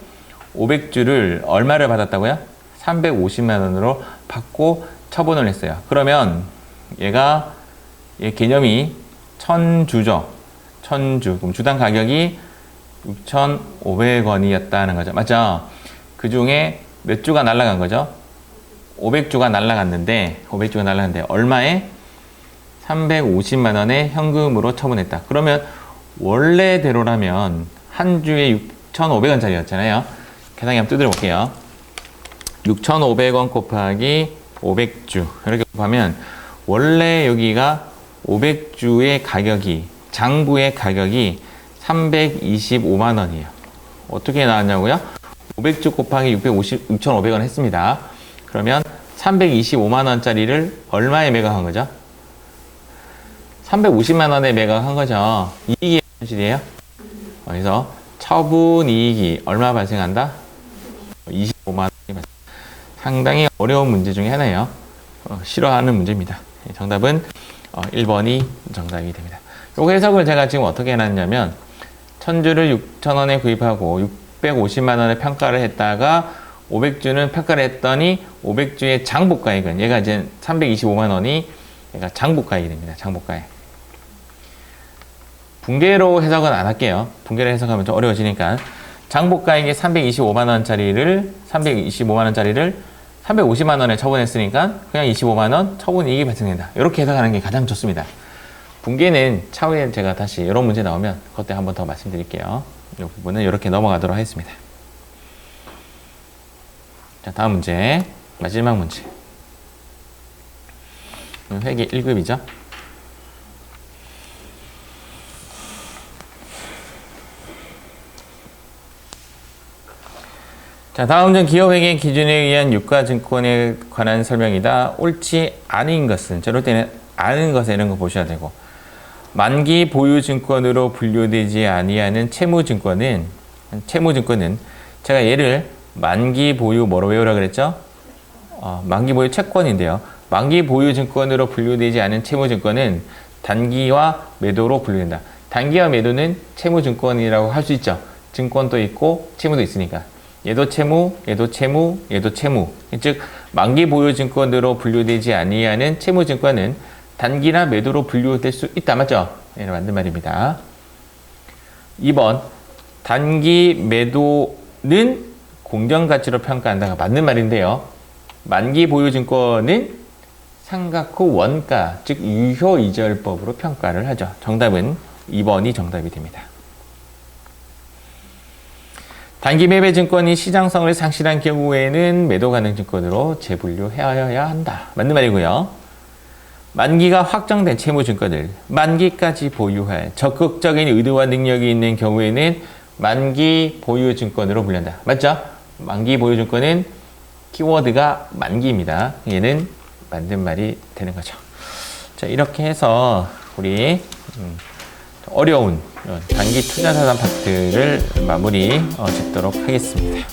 500주를 얼마를 받았다고요? 350만 원으로 받고 처분을 했어요. 그러면 얘 개념이 1000주죠. 1000주. 그럼 주당 가격이 6,500원이었다는 거죠. 맞죠? 그 중에 몇 주가 날라간 거죠? 500주가 날라갔는데 얼마에? 350만 원에 현금으로 처분했다. 그러면 원래대로라면 한 주에 6,500원짜리였잖아요. 계산기 한번 두드려 볼게요. 6,500원 곱하기 500주 이렇게 곱하면 원래 여기가 500주의 가격이 장부의 가격이 325만 원이에요. 어떻게 나왔냐고요? 500주 곱하기 6,500원 했습니다. 그러면 325만 원짜리를 얼마에 매각한 거죠? 350만 원에 매각한 거죠. 이익이 현실이에요. 그래서 처분 이익이 얼마 발생한다? 25만 원이 발생. 상당히 어려운 문제 중에 하나예요. 싫어하는 문제입니다. 정답은 1번이 정답이 됩니다. 요 해석을 제가 지금 어떻게 해놨냐면 1000주를 6,000원에 구입하고 650만 원에 평가를 했다가 500주는 평가를 했더니 500주의 장부가액은 얘가 이제 325만 원이 얘가 장부가액이 됩니다. 장부가액. 분계로 해석은 안 할게요. 분계로 해석하면 좀 어려워지니까. 장부가액이 325만 원짜리를 350만 원에 처분했으니까 그냥 25만 원 처분 이익이 발생된다. 이렇게 해석하는 게 가장 좋습니다. 분계는 차후에 제가 다시 이런 문제 나오면 그때 한 번 더 말씀드릴게요. 이 부분은 이렇게 넘어가도록 하겠습니다. 자, 다음 문제. 마지막 문제. 회계 1급이죠. 자, 다음 중 기업회계 기준에 의한 유가증권에 관한 설명이다. 옳지 않은 것은, 저럴 때는 아는 것에 이런 거 보셔야 되고, 만기 보유 증권으로 분류되지 아니하는 채무증권은 제가 얘를 만기 보유 뭐로 외우라 그랬죠? 만기 보유 채권인데요. 만기 보유 증권으로 분류되지 않은 채무증권은 단기와 매도로 분류된다. 단기와 매도는 채무증권이라고 할 수 있죠. 증권도 있고 채무도 있으니까. 얘도 채무, 얘도 채무, 얘도 채무. 즉 만기 보유 증권으로 분류되지 아니하는 채무 증권은 단기나 매도로 분류될 수 있다. 맞죠? 네, 맞는 말입니다. 2번 단기 매도는 공정가치로 평가한다가 맞는 말인데요. 만기 보유 증권은 상각 후 원가, 즉 유효이절법으로 평가를 하죠. 정답은 2번이 정답이 됩니다. 단기 매매 증권이 시장성을 상실한 경우에는 매도 가능 증권으로 재분류해야 한다. 맞는 말이고요. 만기가 확정된 채무 증권을 만기까지 보유할 적극적인 의도와 능력이 있는 경우에는 만기 보유 증권으로 분류한다. 맞죠? 만기 보유 증권은 키워드가 만기입니다. 얘는 맞는 말이 되는 거죠. 자, 이렇게 해서 우리 어려운 단기 투자자산 파트를 마무리 짓도록 하겠습니다.